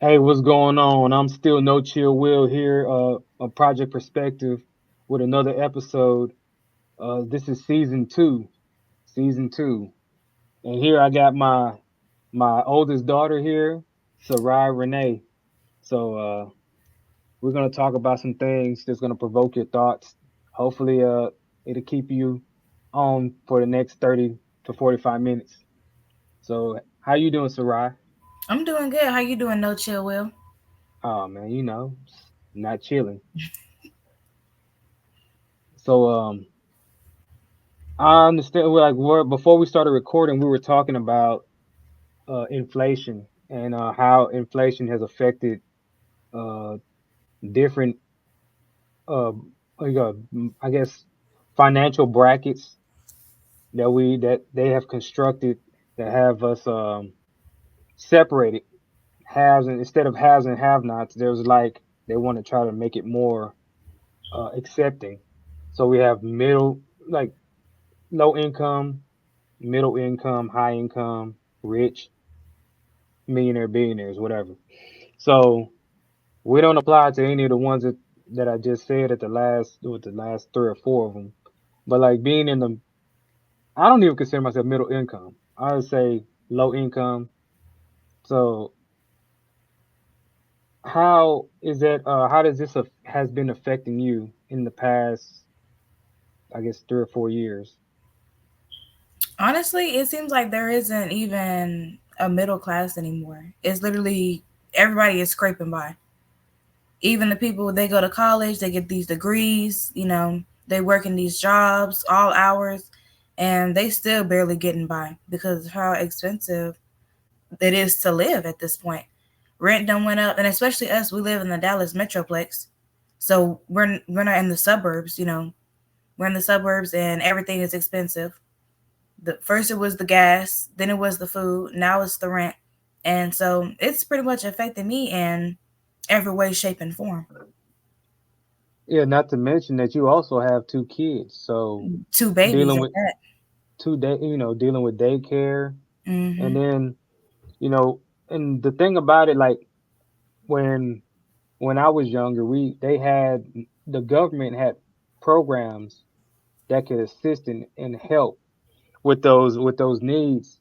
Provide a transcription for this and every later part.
Hey, what's going on? I'm still No Chill Will here, a Project Perspective with another episode. This is season two, and here I got my oldest daughter here, Sarai Renee. So we're gonna talk about some things that's gonna provoke your thoughts. Hopefully, it'll keep you on for the next 30 to 45 minutes. So, how you doing, Sarai? I'm doing good. How you doing, No Chill Will? Oh man, not chilling. So I understand. Before we started recording, we were talking about inflation and how inflation has affected uh, different, uh, I guess, financial brackets that they have constructed that have us separated haves and instead of haves and have-nots. There's like they want to try to make it more accepting. So we have like low income, middle income, high income, rich, millionaire, billionaires, whatever. So we don't apply to any of the ones that I just said at the last three or four of them. But like being in the, I don't even consider myself middle income. I would say low income. So how is that? How does has been affecting you in the past? I guess 3 or 4 years. Honestly, it seems like there isn't even a middle class anymore. It's literally everybody is scraping by. Even the people they go to college, they get these degrees. They work in these jobs all hours, and they still barely getting by because of how expensive it is to live at this point. Rent done went up, and especially us, we live in the Dallas metroplex, so we're not in the suburbs. We're in the suburbs, and everything is expensive. The first it was the gas, then it was the food, now it's the rent. And so it's pretty much affected me in every way, shape, and form. Yeah, not to mention that you also have two kids. So Two babies dealing at with that. dealing with daycare, and Hmm. then you know, and the thing about it, like when I was younger, the government had programs that could assist and help with those needs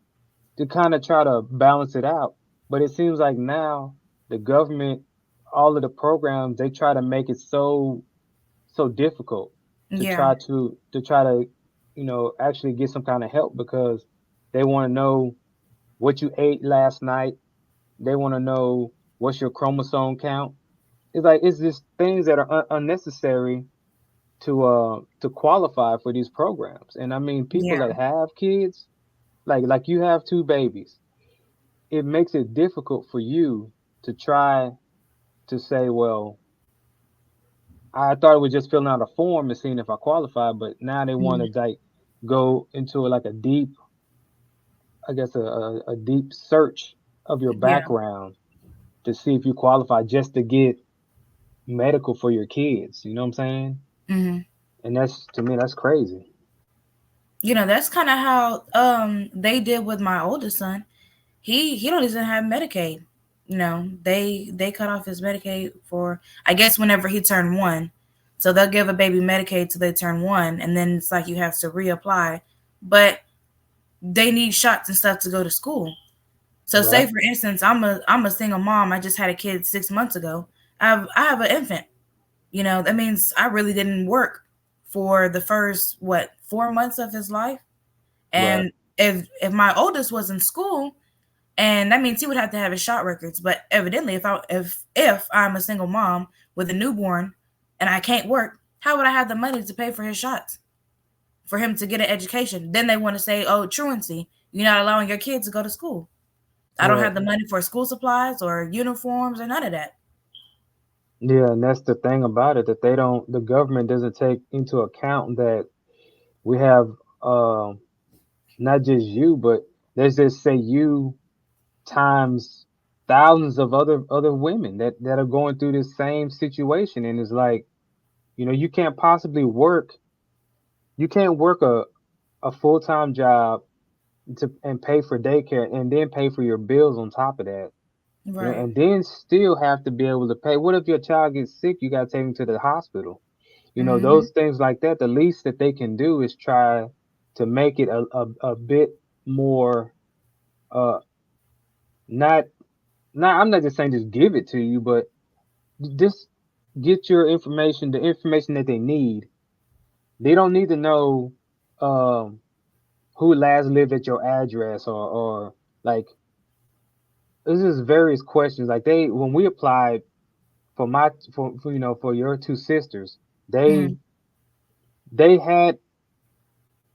to kind of try to balance it out. But it seems like now the government, all of the programs, they try to make it so difficult Yeah, to try to actually get some kind of help because they want to know what you ate last night. They want to know what's your chromosome count. It's just things that are unnecessary to qualify for these programs. And I mean, people yeah, that have kids, like you have two babies, it makes it difficult for you to try to say, well, I thought it was just filling out a form and seeing if I qualify, but now they want mhm, to like go into like a deep, I guess a deep search of your yeah. background to see if you qualify just to get medical for your kids. You know what I'm saying? Hmm. And that's to me, that's crazy. That's kind of how they did with my oldest son. He don't even have Medicaid. They cut off his Medicaid for, I guess, whenever he turned one. So they'll give a baby Medicaid till they turn one, and then it's like you have to reapply. But they need shots and stuff to go to school. So say Right. for instance, I'm a single mom. I just had a kid 6 months ago. I have an infant. That means I really didn't work for the first, what, 4 months of his life. Right. And if my oldest was in school, and that means he would have to have his shot records. But evidently, if I'm a single mom with a newborn and I can't work, how would I have the money to pay for his shots, for him to get an education? Then they want to say, oh, truancy, you're not allowing your kids to go to school. I don't Right. have the money for school supplies or uniforms or none of that. Yeah, and that's the thing about it that the government doesn't take into account that we have um not just you, but let's just say you times thousands of other women that are going through this same situation, and it's like you can't possibly work. You can't work a full time job to and pay for daycare and then pay for your bills on top of that. Right. and then still have to be able to pay. What if your child gets sick? You got to take them to the hospital. Mhm. Those things like that. The least that they can do is try to make it a bit more, uh, not, I'm not just saying just give it to you, but just get your information, the information that they need. They don't need to know, um, who last lived at your address, or like, this is various questions. Like, when we applied for your two sisters, they Mhm. they had,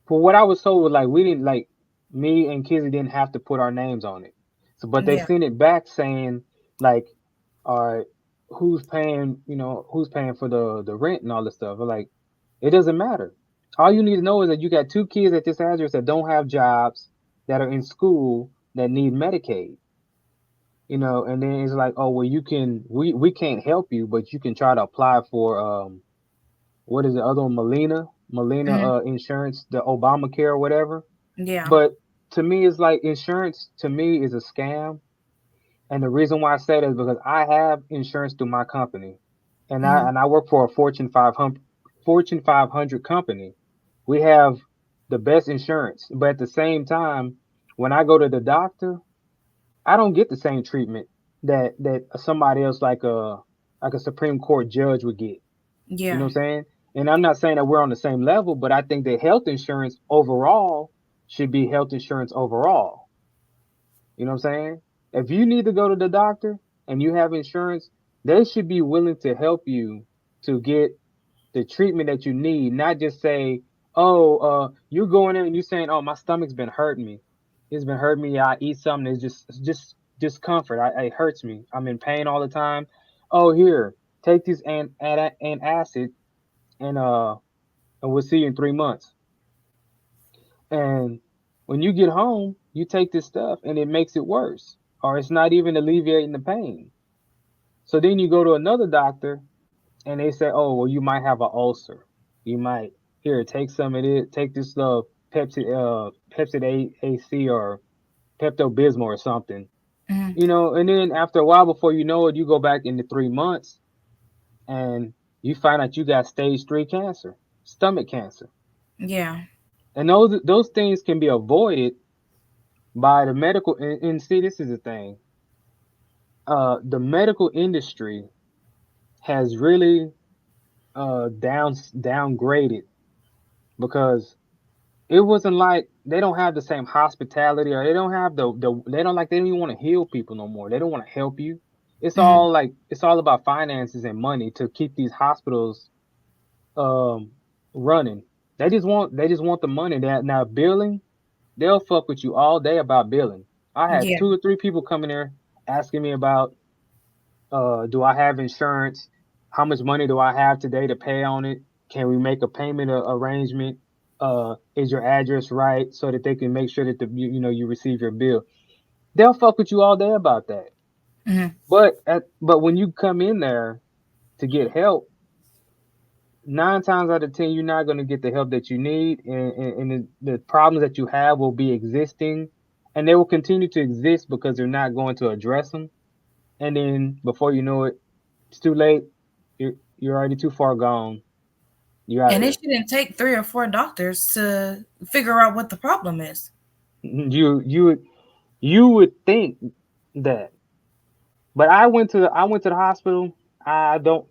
for what I was told, was like, we didn't, like, me and Kizzy didn't have to put our names on it. So, but they Yeah. sent it back saying, like, all right, who's paying for the rent and all this stuff. But, like, it doesn't matter. All you need to know is that you got two kids at this address that don't have jobs, that are in school, that need Medicaid. And then it's like, oh well, we can't help you, but you can try to apply for, what is the other one, Molina Mhm. insurance, the Obamacare or whatever. Yeah. But to me, it's like, insurance to me is a scam. And the reason why I say that is because I have insurance through my company, and I Mhm. and I work for a Fortune 500 company. We have the best insurance, but at the same time, when I go to the doctor, I don't get the same treatment that somebody else, like a Supreme Court judge would get. You know Yeah. what I'm saying? And I'm not saying that we're on the same level, but I think that health insurance overall should be health insurance overall. You know what I'm saying? If you need to go to the doctor and you have insurance, they should be willing to help you to get the treatment that you need, not just say, "Oh, you're going in and you're saying, oh, my stomach's been hurting me. It's been hurting me. I eat something. It's just discomfort. It hurts me. I'm in pain all the time. Oh, here, take this antacid, and we'll see you in 3 months." And when you get home, you take this stuff and it makes it worse, or it's not even alleviating the pain. So then you go to another doctor and they say, "Oh, well, you might have an ulcer. You might, here, take some of it. Take this Pepsid AC or Pepto Bismol or something." Mhm. And then after a while, before you know it, you go back into 3 months and you find out you got stage 3 cancer, stomach cancer. Yeah. And those things can be avoided by the medical. And see, this is the thing. The medical industry has really downgraded, because it wasn't like they don't have the same hospitality, or they don't have they don't even want to heal people no more. They don't want to help you. Mhm. It's all about finances and money to keep these hospitals um running. They just want the money. That now billing, they'll fuck with you all day about billing. I had Yeah. 2 or 3 people come in there asking me about, do I have insurance? How much money do I have today to pay on it? Can we make a payment arrangement? Is your address right, so that they can make sure that you receive your bill? They'll fuck with you all day about that. Mhm. But when you come in there to get help, 9 times out of 10 you're not going to get the help that you need, and the problems that you have will be existing, and they will continue to exist because they're not going to address them. And then before you know it, it's too late. You're already too far gone. You're out of And it there. shouldn't take 3 or 4 doctors to figure out what the problem is. You would think that, but I went to the hospital. I don't.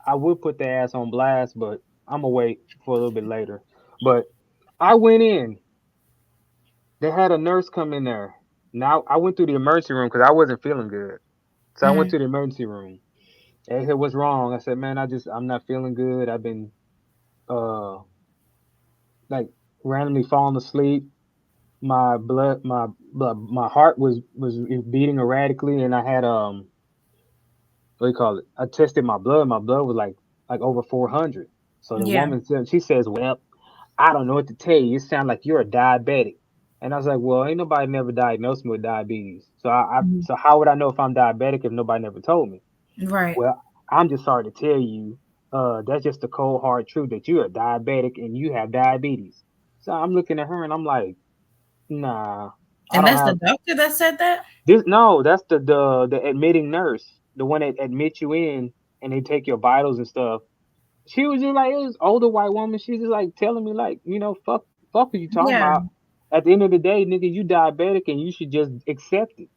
I would put their ass on blast, but I'm gonna wait for a little bit later. But I went in. They had a nurse come in there. Now I went through the emergency room because I wasn't feeling good. So I went Mhm. to the emergency room. They said, "What's wrong?" I said, "Man, I'm not feeling good. I've been uh like randomly falling asleep. My heart was beating erratically, and I had, what do you call it? I tested my blood. My blood was like over 400. So the Yeah. woman said, she says, "Well, I don't know what to tell you. It sounds like you're a diabetic." And I was like, "Well, ain't nobody never diagnosed me with diabetes. Mhm. So how would I know if I'm diabetic if nobody never told me?" Right. "Well, I'm just sorry to tell you, that's just the cold hard truth, that you're a diabetic and you have diabetes." So I'm looking at her and I'm like, "Nah." I And don't that's the have doctor that said that? this. No, that's the admitting nurse, the one that admits you in and they take your vitals and stuff. She was just like, it was older white woman. She's just like telling me like, fuck are you talking Yeah. about? At the end of the day, nigga, you diabetic and you should just accept it.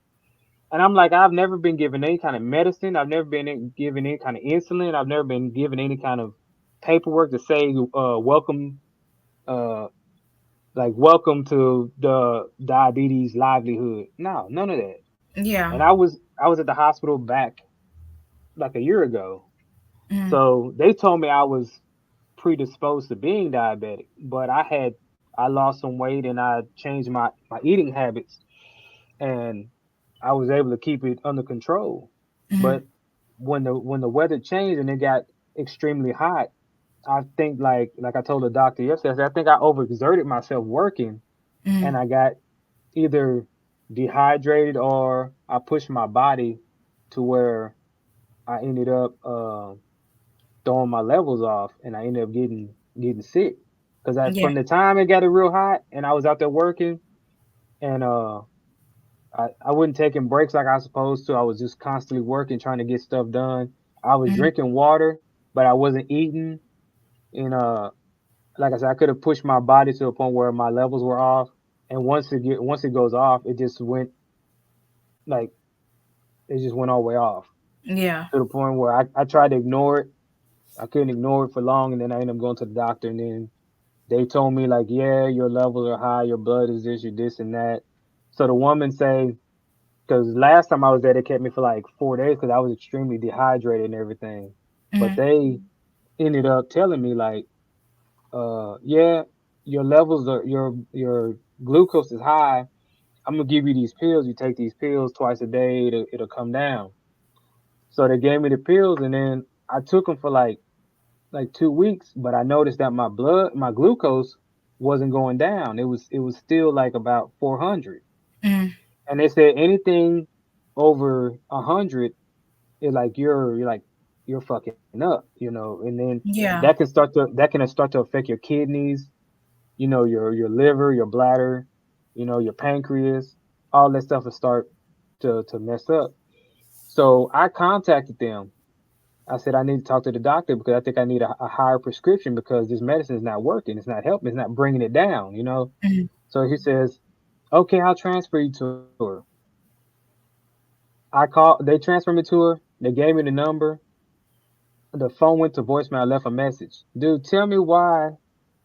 And I'm like, I've never been given any kind of medicine. I've never been given any kind of insulin. I've never been given any kind of paperwork to say, welcome, uh, like welcome to the diabetes livelihood. No, none of that. Yeah. And I was at the hospital back like a year ago. Mm, So they told me I was predisposed to being diabetic, but I lost some weight and I changed my eating habits and I was able to keep it under control. mm, But when the weather changed and it got extremely hot, I think like I told the doctor yesterday, I said, I think I overexerted myself working mm. and I got either dehydrated or I pushed my body to where I ended up throwing my levels off and I ended up getting sick. Cause Yeah. from the time it got real hot and I was out there working and I wasn't taking breaks like I was supposed to. I was just constantly working, trying to get stuff done. I was Mm, drinking water, but I wasn't eating. And like I said, I could have pushed my body to a point where my levels were off. And once it goes off, it just went like it just went all the way off yeah. to the point where I tried to ignore it. I couldn't ignore it for long, and then I ended up going to the doctor, and then they told me like, yeah, your levels are high, your blood is this, you're this and that. So the woman say, because last time I was there, they kept me for like 4 days because I was extremely dehydrated and everything. But Mm, they ended up telling me like, yeah, your levels are your glucose is high. I'm gonna give you these pills. You take these pills twice a day. It'll come down. So they gave me the pills, and then I took them for like 2 weeks. But I noticed that my glucose wasn't going down. It was still like about 400. mm. And they said anything over 100 it like you're fucking up. And then Yeah. that can start to affect your kidneys, your liver, your bladder, your pancreas, all that stuff will start to mess up. So I contacted them. I said I need to talk to the doctor because I think I need a higher prescription because this medicine is not working. It's not helping. It's not bringing it down. Mm, So he says, okay, I'll transfer you to her. They transferred me to her. They gave me the number. The phone went to voicemail. I left a message. Dude, tell me why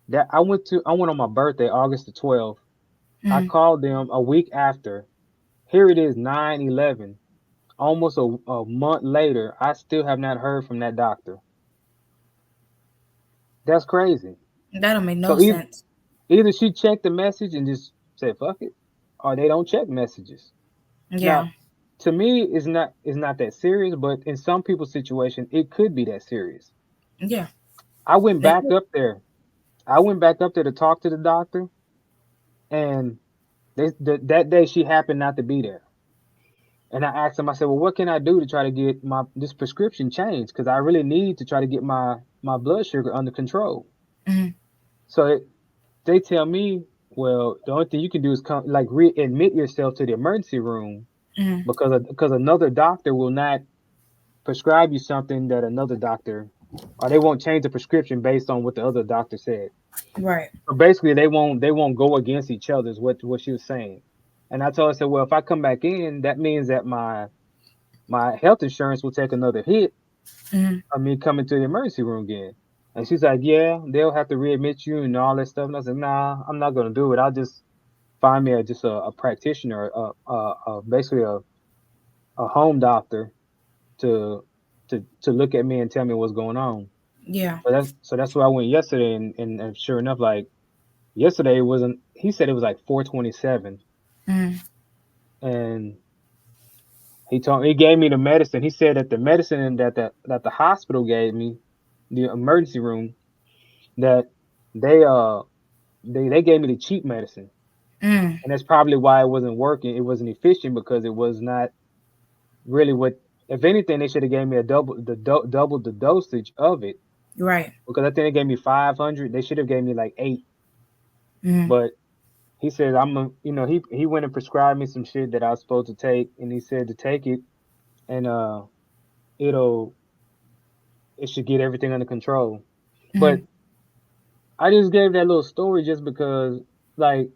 that I went on my birthday, August the 12th. I mm. called them a week after. Here it is, 9/11. Almost a month later, I still have not heard from that doctor. That's crazy. That don't make no So sense. either she checked the message and just said fuck it, or they don't check messages. Yeah. Now, to me, it's not that serious, but in some people's situation, it could be that serious. Yeah. I went They back could. up there. I went back up there to talk to the doctor, and that day she happened not to be there. And I asked him, I said, well, what can I do to try to get my this prescription changed? Because I really need to try to get my blood sugar under control. Mm, So they tell me, well, the only thing you can do is come like readmit yourself to the emergency room mm. because another doctor will not prescribe you something that another doctor, or they won't change the prescription based on what the other doctor said. Right. So basically, they won't go against each other. Is what she was saying. And I told her, I said, well, if I come back in, that means that my health insurance will take another hit Mm, of me coming to the emergency room again. And she's like, yeah, they'll have to readmit you and all that stuff. And I said, nah, I'm not gonna do it. I'll just find me just a practitioner, basically a home doctor to to look at me and tell me what's going on. yeah. So that's where I went yesterday, and sure enough, like yesterday it wasn't. He said it was like 4:27, Mm, and he gave me the medicine. He said that the medicine that the hospital gave me, the emergency room, that they uh they gave me the cheap medicine, mm. and that's probably why it wasn't working. It wasn't efficient because it was not really what. If anything, they should have gave me a double the dosage of it Right. because I think they gave me 500. They should have gave me like 8, Mm, but he said I'm a, you know, he went and prescribed me some shit that I was supposed to take, and he said to take it, and it'll it should get everything under control. But Mm-hmm. I just gave that little story just because, like,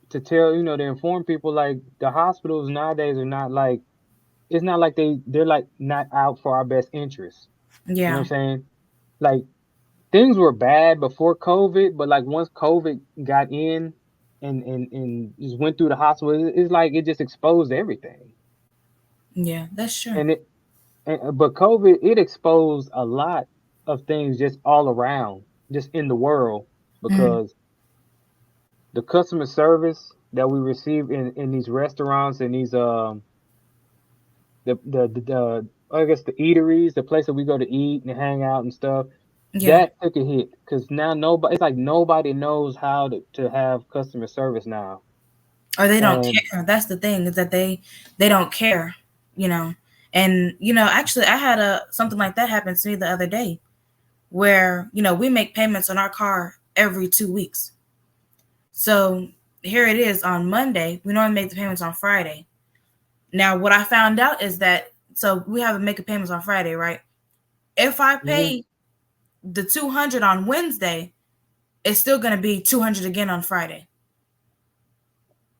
to tell, to inform people, like, the hospitals nowadays are not like, it's not like they're like not out for our best interests. You know Yeah. what I'm saying? Like, things were bad before COVID, but like once COVID got in and just went through the hospital, it's like it just exposed everything. Yeah, that's true. And but COVID, it exposed a lot of things just all around, just in the world, Mm-hmm. because the customer service that we receive in these restaurants and these the I guess the eateries, the place that we go to eat and hang out and stuff, Yeah. that took a hit because now nobody, it's like nobody knows how to have customer service now. Or they don't And care. That's the thing, is that they don't care, you know. And actually, I had a something like that happen to me the other day, where we make payments on our car every 2 weeks. So here it is on Monday. We normally make the payments on Friday. Now, what I found out is that, so we have to make a payments on Friday, right? If I mhm, pay the 200 on Wednesday, it's still going to be 200 again on Friday.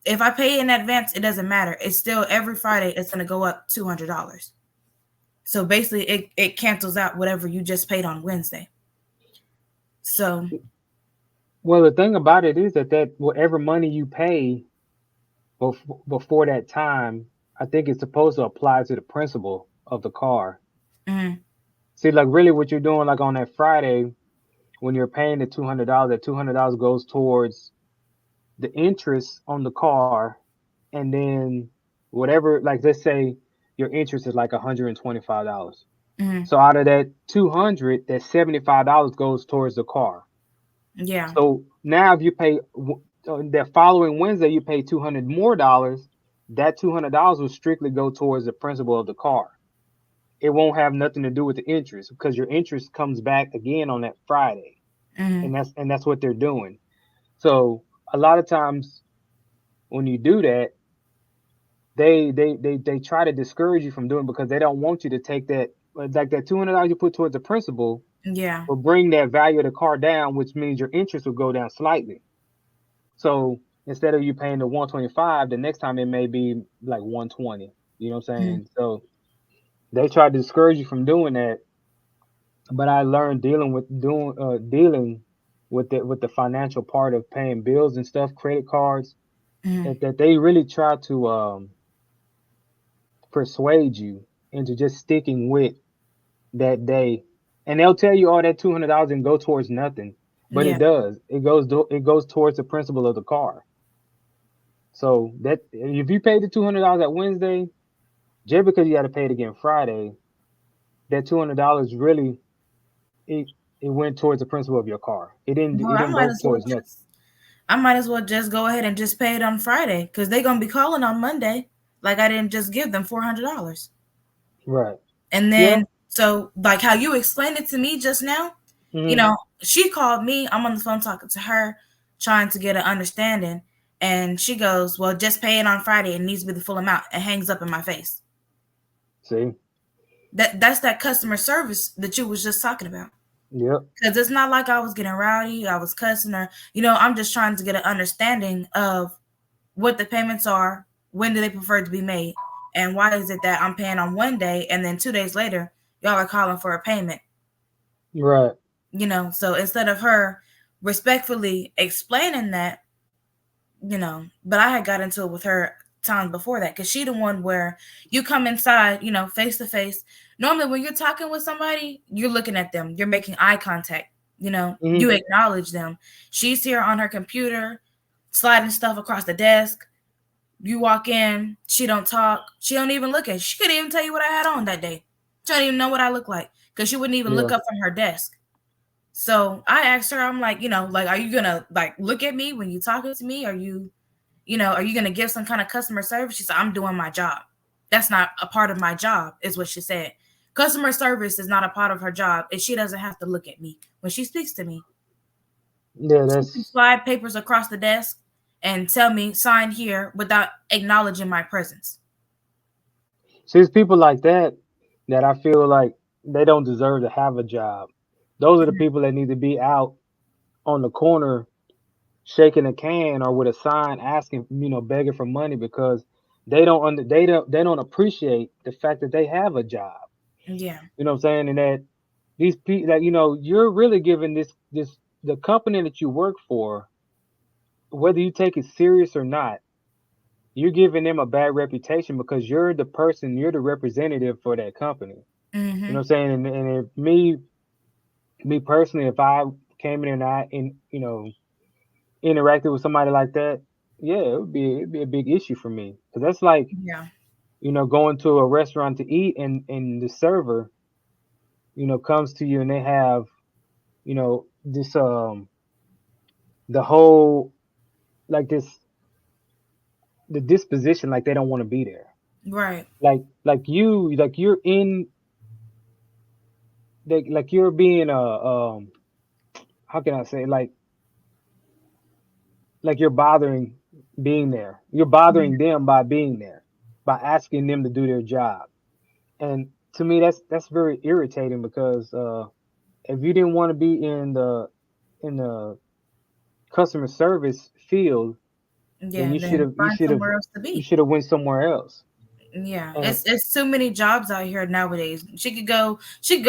If I pay in advance, it doesn't matter. It's still every Friday it's going to go up $200. So basically, it cancels out whatever you just paid on Wednesday. So, well, the thing about it is that whatever money you pay before that time, I think it's supposed to apply to the principal of the car. mm, See, like really, what you're doing, like on that Friday when you're paying the $200, that $200 goes towards the interest on the car, and then whatever, like let's say your interest is like $125. mm, So out of that 200, that $75 goes towards the car. yeah, So now if you pay that following Wednesday, you pay $200 more. That $200 will strictly go towards the principal of the car. It won't have nothing to do with the interest because your interest comes back again on that Friday, mm, and that's what they're doing. So a lot of times when you do that, they try to discourage you from doing it because they don't want you to take that, like that $200 you put towards the principal yeah, will bring that value of the car down, which means your interest will go down slightly. So instead of you paying the 125, the next time it may be like 120. You know what I'm mm, saying? So they try to discourage you from doing that. But I learned dealing with the financial part of paying bills and stuff, credit cards, mm, that they really try to persuade you into just sticking with that day. And they'll tell you, oh, that $200 and go towards nothing, but yeah. it does. It goes towards the principal of the car. So that if you pay the $200 at Wednesday, just because you got to pay it again Friday, that $200 really it it went towards the principal of your car. Well, It I didn't might go as well towards nothing. just I might as well just go ahead and just pay it on Friday, because they're gonna be calling on Monday. Like, I didn't just give them $400. Right. And Yeah. then, so like how you explained it to me just now, you Hmm. know, she called me. I'm on the phone talking to her, trying to get an understanding, and she goes, "Well, just pay it on Friday. It needs to be the full amount." And hangs up in my face. See. That's that customer service that you was just talking about. Yep. Because it's not like I was getting rowdy, I was cussing her. I'm just trying to get an understanding of what the payments are, when do they prefer to be made, and why is it that I'm paying on one day and then 2 days later y'all are calling for a payment. Right. So instead of her respectfully explaining that, but I had got into it with her times before that, because she the one where you come inside, face to face. Normally when you're talking with somebody, you're looking at them, you're making eye contact, Hmm. you acknowledge them. She's here on her computer, sliding stuff across the desk. You walk in, she don't talk, she don't even look at you. She couldn't even tell you what I had on that day. She don't even know what I look like, because she wouldn't even look Yeah. up from her desk. So I asked her, I'm like, like, are you gonna like look at me when you talking to me? Are you gonna give some kind of customer service? She said, I'm doing my job. That's not a part of my job, is what she said. Customer service is not a part of her job, and she doesn't have to look at me when she speaks to me. Yeah. She can That's slide papers across the desk and tell me sign here without acknowledging my presence. See, it's people like that that I feel like they don't deserve to have a job. Those are the people that need to be out on the corner shaking a can or with a sign asking, begging for money because they don't appreciate the fact that they have a job. Yeah. You know what I'm saying? And that these people that you're really giving this the company that you work for, whether you take it serious or not, you're giving them a bad reputation because you're the representative for that company. You know Mm-hmm. what I'm saying? And if me personally, if I came in and I interacted with somebody like that, yeah, it'd be a big issue for me because that's like Yeah. going to a restaurant to eat and the server comes to you and they have this the whole like this the disposition like they don't want to be there, Right. like you're in like you're being how can I say, like you're bothering being there. You're bothering them by being there, by asking them to do their job. And to me, that's very irritating because if you didn't want to be in the customer service field, then Yeah. Then find somewhere else to you be. should have went somewhere else. Yeah, And it's too many jobs out here nowadays. She could go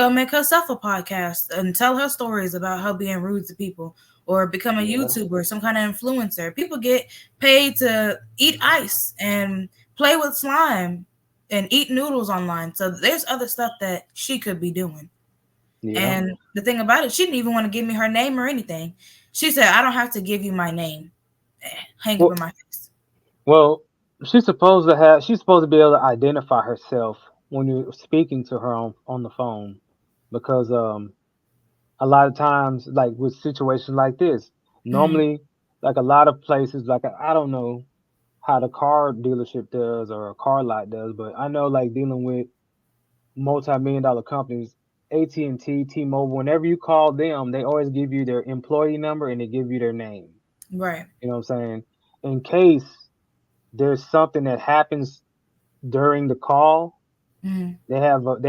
make herself a podcast and tell her stories about her being rude to people, or become a yeah, YouTuber, some kind of influencer. People get paid to eat ice and play with slime and eat noodles online. So there's other stuff that she could be doing. yeah. And the thing about it, she didn't even want to give me her name or anything. She said, "I don't have to give you my name." Hang up Well, in my face. well, she's supposed to be able to identify herself when you're speaking to her on the phone because a lot of times, like with situations like this, Mm, normally, like a lot of places, like I don't know how the car dealership does or a car lot does, but I know like dealing with multi-million dollar companies, AT&T, T-Mobile, whenever you call them, they always give you their employee number and they give you their name. right. You know what I'm saying? In case there's something that happens during the call, Mm, they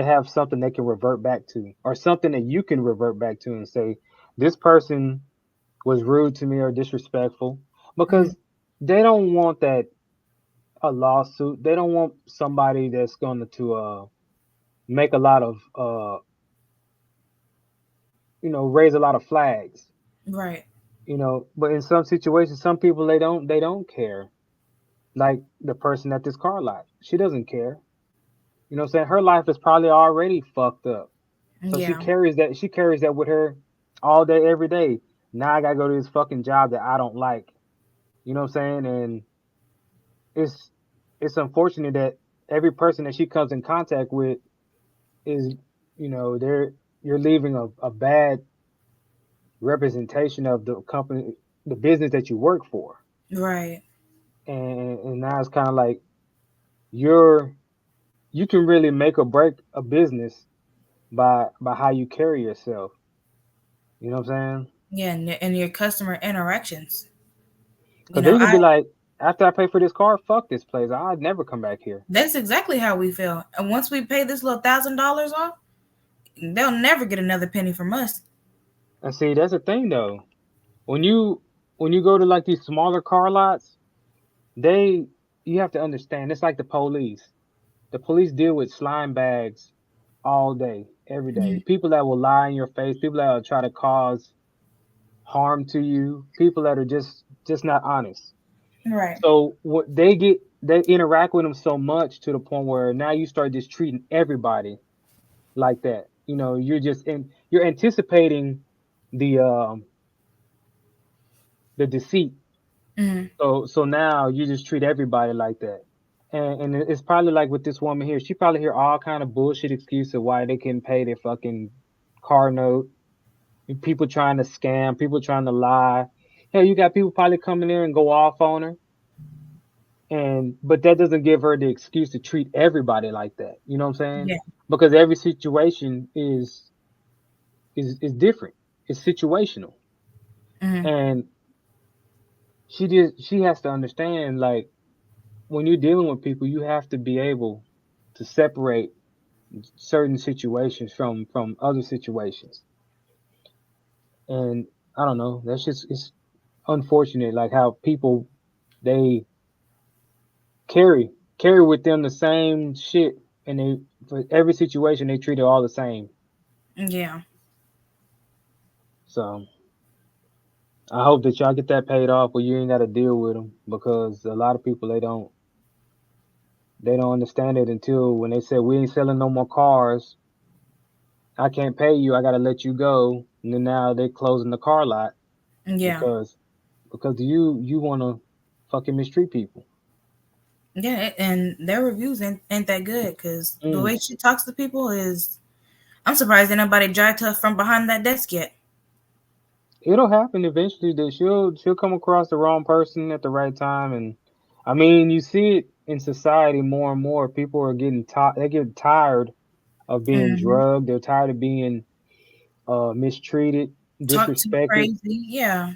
have something they can revert back to, or something that you can revert back to and say, this person was rude to me or disrespectful, mm, because they don't want that a lawsuit. They don't want somebody that's going to make a lot of raise a lot of flags. right. But in some situations, some people they don't care. Like the person at this car lot, she doesn't care. You know what I'm saying? Her life is probably already fucked up. So Yeah. she carries that with her all day, every day. Now I gotta go to this fucking job that I don't like. You know what I'm saying? And it's it's unfortunate that every person that she comes in contact with is, they're you're leaving a bad representation of the company, the business that you work for. Right. And now it's kind of like you're you can really make or break a business by how you carry yourself. You know what I'm saying? Yeah, and your customer interactions. You Because know, then you could I be like, after I pay for this car, fuck this place. I'd never come back here. that's exactly how we feel. And once we pay this little $1,000 off, they'll never get another penny from us. And see, that's the thing though. When you when you go to like these smaller car lots, they you have to understand. It's like the police. The police deal with slime bags all day, every day. Mhm. People that will lie in your face, people that will try to cause harm to you, people that are just not honest. Right. So what they interact with them so much to the point where now you start just treating everybody like that. You're anticipating the um the deceit. Hmm. So now you just treat everybody like that. And it's probably like with this woman here. She probably hear all kind of bullshit excuse of why they couldn't pay their fucking car note. People trying to scam, people trying to lie. Hell, you got people probably coming in and go off on her. And but that doesn't give her the excuse to treat everybody like that. You know what I'm saying? Yeah. Because every situation is different. It's situational. Hmm. And she has to understand, like, when you're dealing with people, you have to be able to separate certain situations from other situations. And I don't know, that's just it's unfortunate, like how people they carry with them the same shit, and they for every situation they treat it all the same. Yeah. So I hope that y'all get that paid off where you ain't got to deal with them, because a lot of people they don't understand it until when they say we ain't selling no more cars. I can't pay you. I got to let you go. And then now they're closing the car lot Yeah. because you want to fucking mistreat people. Yeah, and their reviews ain't that good because the Mm. way she talks to people is. I'm surprised ain't nobody dragged her from behind that desk yet. It'll happen eventually that she'll come across the wrong person at the right time. And I mean, you see it in society more and more. People are getting tired. They get tired of being Hmm. drugged. They're tired of being mistreated, Talk too disrespected. crazy, yeah.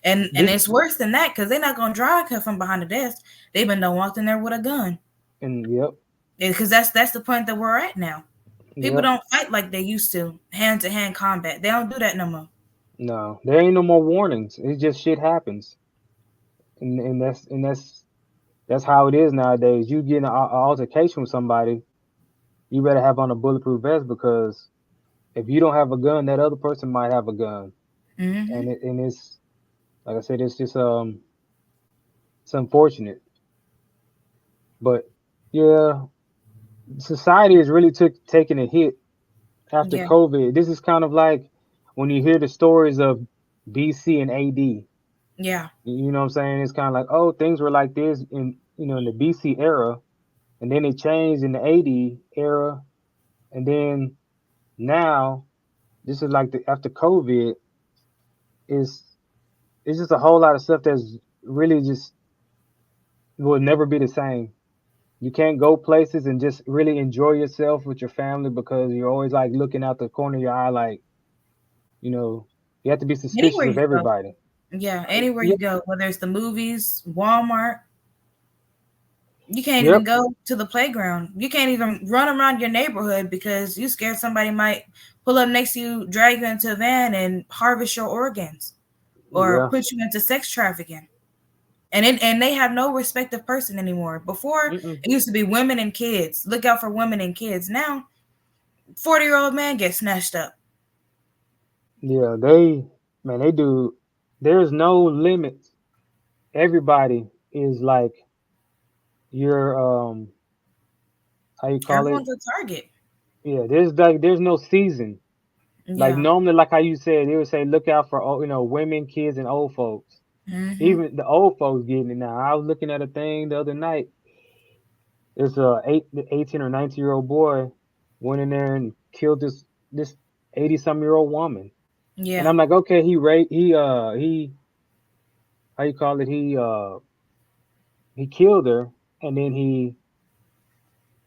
And This it's worse than that because they're not gonna drag her from behind the desk. They've been done walked in there with a gun. and yep, Because that's the point that we're at now. People yep. don't fight like they used to hand combat. They don't do that no more. No, there ain't no more warnings. It's just shit happens, and that's how it is nowadays. You get in an altercation with somebody, you better have on a bulletproof vest, because if you don't have a gun, that other person might have a gun, Hmm. and it's like I said, it's just it's unfortunate, but yeah, society is really taking a hit after Yeah, COVID. This is kind of like when you hear the stories of BC and AD. yeah, You know what I'm saying? It's kind of like, oh, things were like this in in the BC era, and then it changed in the AD era, and then now this is like the after COVID is it's just a whole lot of stuff that's really just will never be the same. You can't go places and just really enjoy yourself with your family because you're always like looking out the corner of your eye, like, you know, you have to be suspicious anywhere of you go. everybody. Yeah, anywhere Yep, you go, whether it's the movies, Walmart, you can't even yep, go to the playground. You can't even run around your neighborhood because you scared somebody might pull up next to you, drag you into a van, and harvest your organs or yeah. put you into sex trafficking. And they have no respect of person anymore. Before Mm-mm. it used to be women and kids. Look out for women and kids. Now 40-year-old man gets snatched up. Yeah, man, they do. There's no limits. Everybody is like your how you call it? Everyone's a target. Yeah, there's no season. Like Yeah. normally, like how you said, they would say look out for women, kids, and old folks. Hmm. Even the old folks getting it now. I was looking at a thing the other night. It's a 18 or 19-year-old boy went in there and killed this 80-some-year-old woman. And Yeah. I'm like, okay, he how you call it? He killed her, and then he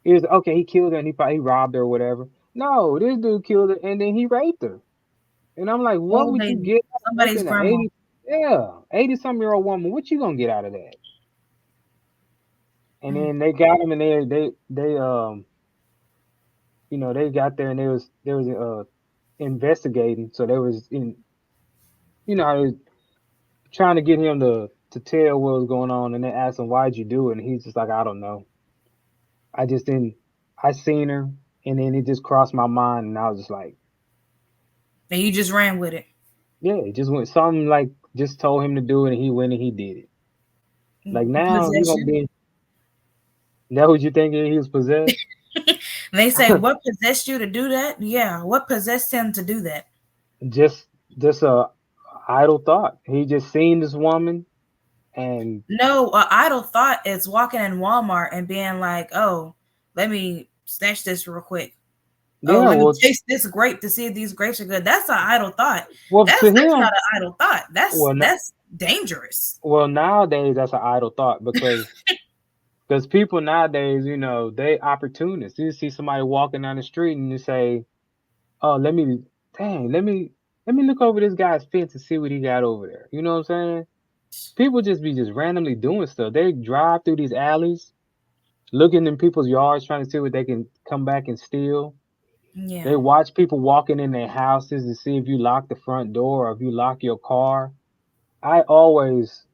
was okay. He killed her, and he robbed her or whatever. No, this dude killed her, and then he raped her. And I'm like, what Old would you lady. get out of Somebody's raping an grandma. 80-some-year-old woman? What you gonna get out of that? And Mm. then they got him, and they they got there, and they was investigating. So they was in how they was trying to get him to tell what was going on, and they asked him why'd you do it, and he's just like, I don't know. I just didn't. I seen her, and then it just crossed my mind, and I was just like, And you just ran with it. yeah, it just went something like just told him to do it, and he went and he did it. Like now he gonna Possession. be. That what you thinking he was possessed? They say, what possessed you to do that? Yeah. What possessed him to do that? just just a idle thought. He just seen this woman, and No, a idle thought is walking in Walmart and being like, oh, let me snatch this real quick. Oh, yeah, let me well, taste this grape to see if these grapes are good. That's an idle thought. to That's not him, an idle thought. That's well, that's dangerous. nowadays that's an idle thought, because people nowadays, they opportunists. You see somebody walking down the street and you say, "Oh, dang, let me look over this guy's fence and see what he got over there." You know what I'm saying? People just be just randomly doing stuff. They drive through these alleys, looking in people's yards, trying to see what they can come back and steal. They Yeah. watch people walking in their houses to see if you lock the front door or if you lock your car. I always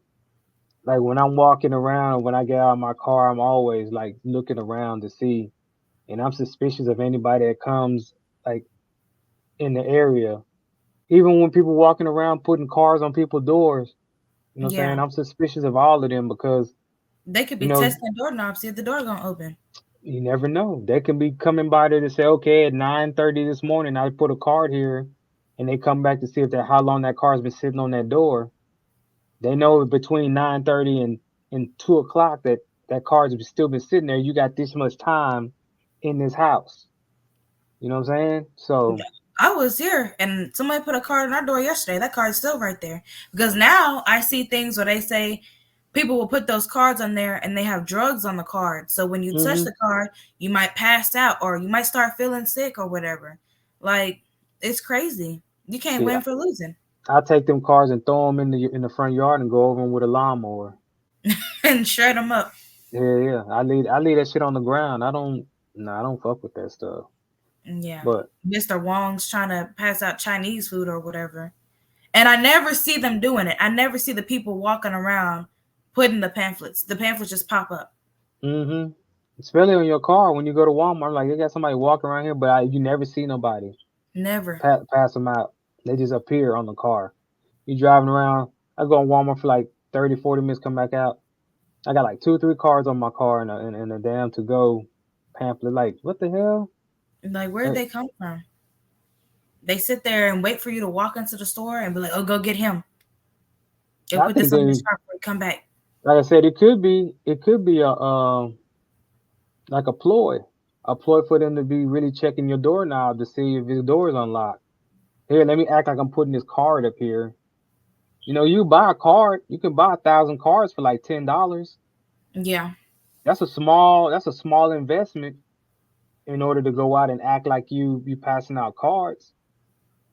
like when I'm walking around, when I get out of my car, I'm always like looking around to see, and I'm suspicious of anybody that comes like in the area. Even when people walking around putting cars on people's doors, you know what I'm saying? Yeah. I'm suspicious of all of them because, They could you be know, testing doorknobs, see if the door gonna open. you never know. They can be coming by there to say, okay, at 9:30 this morning, I put a card here, and they come back to see if that how long that car's been sitting on that door. They know between 9:30 and 2 o'clock that that car's still been sitting there. You got this much time in this house. You know what I'm saying? So, I was here and somebody put a card on our door yesterday. That card's still right there. Because now I see things where they say people will put those cards on there and they have drugs on the card. So when you touch hmm the card, you might pass out or you might start feeling sick or whatever. Like, it's crazy. You can't shit, win for losing. I take them cars and throw them in the front yard and go over them with a lawnmower. And shred them up. Yeah, yeah. I leave that shit on the ground. I don't. No, I don't fuck with that stuff. Yeah. But Mr. Wong's trying to pass out Chinese food or whatever. And I never see them doing it. I never see the people walking around putting the pamphlets. The pamphlets just pop up. mm-hmm. Especially on your car when you go to Walmart, like they got somebody walking around here, but you never see nobody Never. pass them out. They just appear on the car. You driving around. I go in Walmart for like 30, 40 minutes, come back out. I got like two, three cars on my car and a damn to go pamphlet. Like what the hell? Like, where'd Uh, they come from? They sit there and wait for you to walk into the store and be like, oh, go get him. They'll I put think this on they, this cart before you come back. like I said, it could be a like a ploy for them to be really checking your doorknob to see if your door is unlocked. Here, let me act like I'm putting this card up here. You know, you buy a card, you can buy 1,000 cards for like $10. Yeah. That's a small investment in order to go out and act like you passing out cards.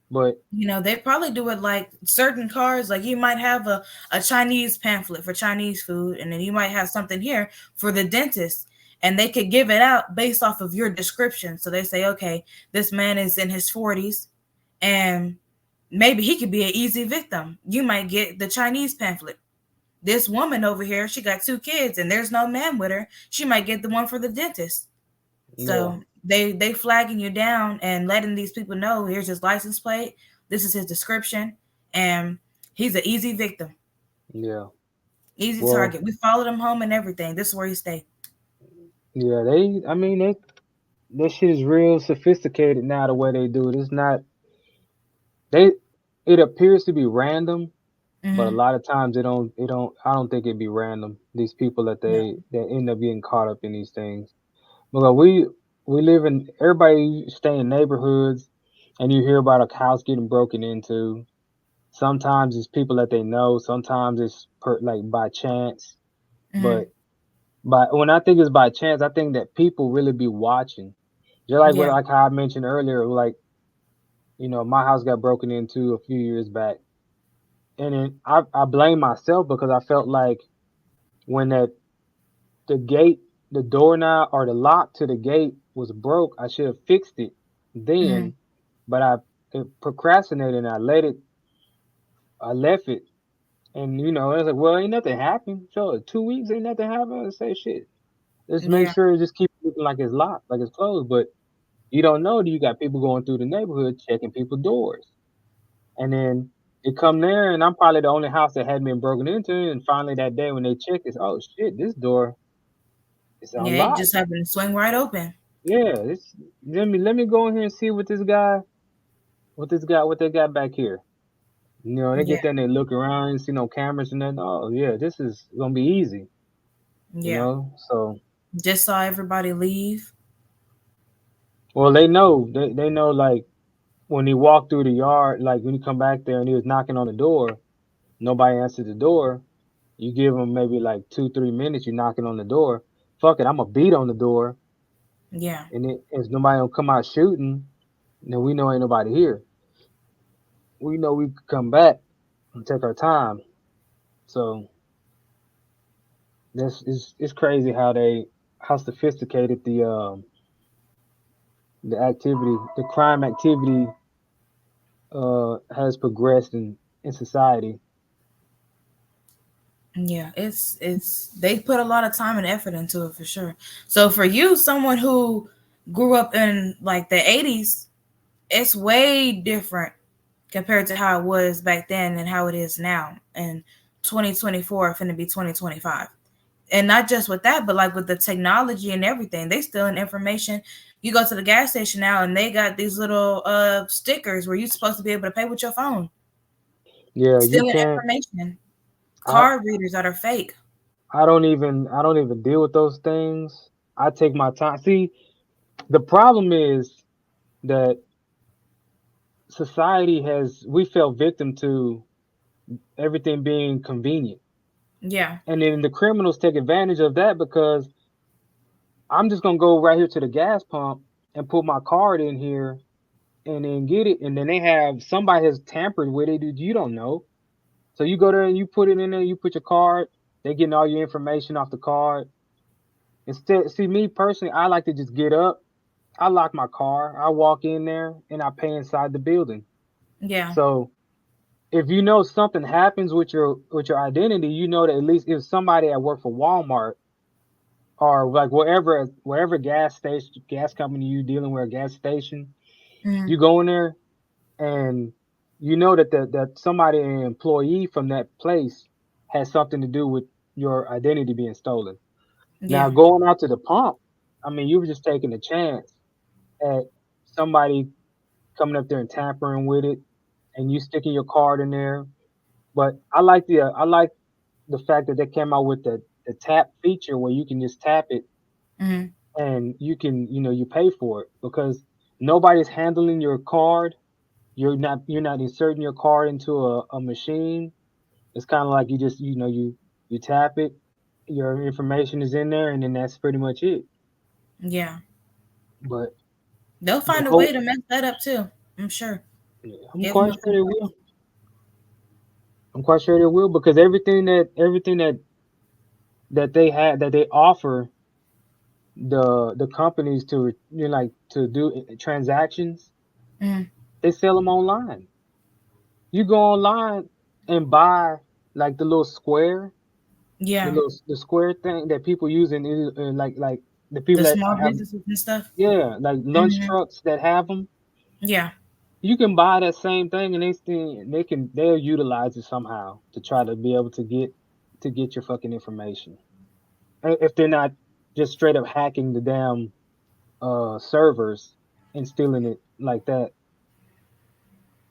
But They probably do it like certain cars. Like, you might have a Chinese pamphlet for Chinese food, and then you might have something here for the dentist. And they could give it out based off of your description. So they say, okay, this man is in his 40s, and maybe he could be an easy victim. You might get the Chinese pamphlet. This woman over here, she got two kids, and there's no man with her. She might get the one for the dentist. yeah, So they flagging you down and letting these people know here's his license plate, this is his description, and he's an easy victim, yeah. easy Well, target. We followed him home and everything. This is where he stay. yeah, I mean, that shit is real sophisticated now the way they do it. It's not, they, it appears to be random, but a Mm-hmm. lot of times I don't think it'd be random. These people No. that end up getting caught up in these things. Because we live in everybody stay in neighborhoods, and you hear about a house getting broken into. Sometimes it's people that they know. Sometimes it's like by chance. Mm-hmm. But when I think it's by chance, I think that people really be watching. Just Yeah. like how I mentioned earlier, like my house got broken into a few years back, and then I blame myself because I felt like when the gate, the doorknob or the lock to the gate was broke, I should have fixed it Mm-hmm. then. But I procrastinated and I left it. And I was like, well, ain't nothing happened. So 2 weeks ain't nothing happened. I say shit. Let's make Yeah. sure it just keep looking like it's locked, like it's closed. But you don't know that you got people going through the neighborhood checking people's doors. And then they come there and I'm probably the only house that hadn't been broken into. And finally that day when they check it's, oh shit, this door is Yeah. It unlocked. just happened to swing right open. Yeah, let me go in here and see what they got back here. They Yeah. get there and they look around and see no cameras and then oh yeah, this is gonna be easy. Yeah. So Just saw everybody leave. well they know like when he walked through the yard, like when you come back there and he was knocking on the door, nobody answered the door. You give him maybe like 2, 3 minutes, you knocking on the door. Fuck it, I'm a beat on the door, Yeah. and if nobody don't come out shooting, then we know ain't nobody here. We know we could come back and take our time. So this is it's crazy how sophisticated the activity, the crime activity, has progressed in society. Yeah, it's they put a lot of time and effort into it for sure. So for you, someone who grew up in like the 80s, it's way different compared to how it was back then and how it is now. And 2024 finna be 2025. And not just with that, but like with the technology and everything, they stealing information. You go to the gas station now and they got these little stickers where you're supposed to be able to pay with your phone. Yeah, you Stealing can't. information. I Card readers that are fake. I don't even deal with those things. I take my time. See, the problem is that society has we fell victim to everything being convenient. Yeah. And then the criminals take advantage of that because I'm just gonna go right here to the gas pump and put my card in here and then get it. And then they have somebody has tampered with it that you don't know. So you go there and you put it in there, you put your card, they getting all your information off the card. Instead, see me personally, I like to just get up, I lock my car, I walk in there and I pay inside the building. Yeah. So if you know something happens with your identity, you know that at least if somebody at work for Walmart or like wherever gas station gas company you dealing with a gas station, Mm, you go in there and you know that somebody an employee from that place has something to do with your identity being stolen. Now yeah. going out to the pump, I mean you were just taking a chance at somebody coming up there and tampering with it and you sticking your card in there. But I like the fact that they came out with the tap feature where you can just tap it Mm, and you can you pay for it because nobody's handling your card. You're not inserting your card into a machine. It's kind of like you just you tap it, your information is in there, and then that's pretty much it. yeah. But They'll the find a way whole to mess that up too. I'm sure. I'm Give them quite a sure they will. complaint. I'm quite sure they will because everything that they had that they offer the companies to like to do transactions, Mm, they sell them online. You go online and buy like the little square, yeah. the square thing that people use like the people The that small have businesses and stuff. like lunch Hmm. trucks that have them. Yeah. You can buy that same thing and they'll utilize it somehow to try to be able to get your fucking information. If they're not just straight up hacking the damn servers and stealing it like that.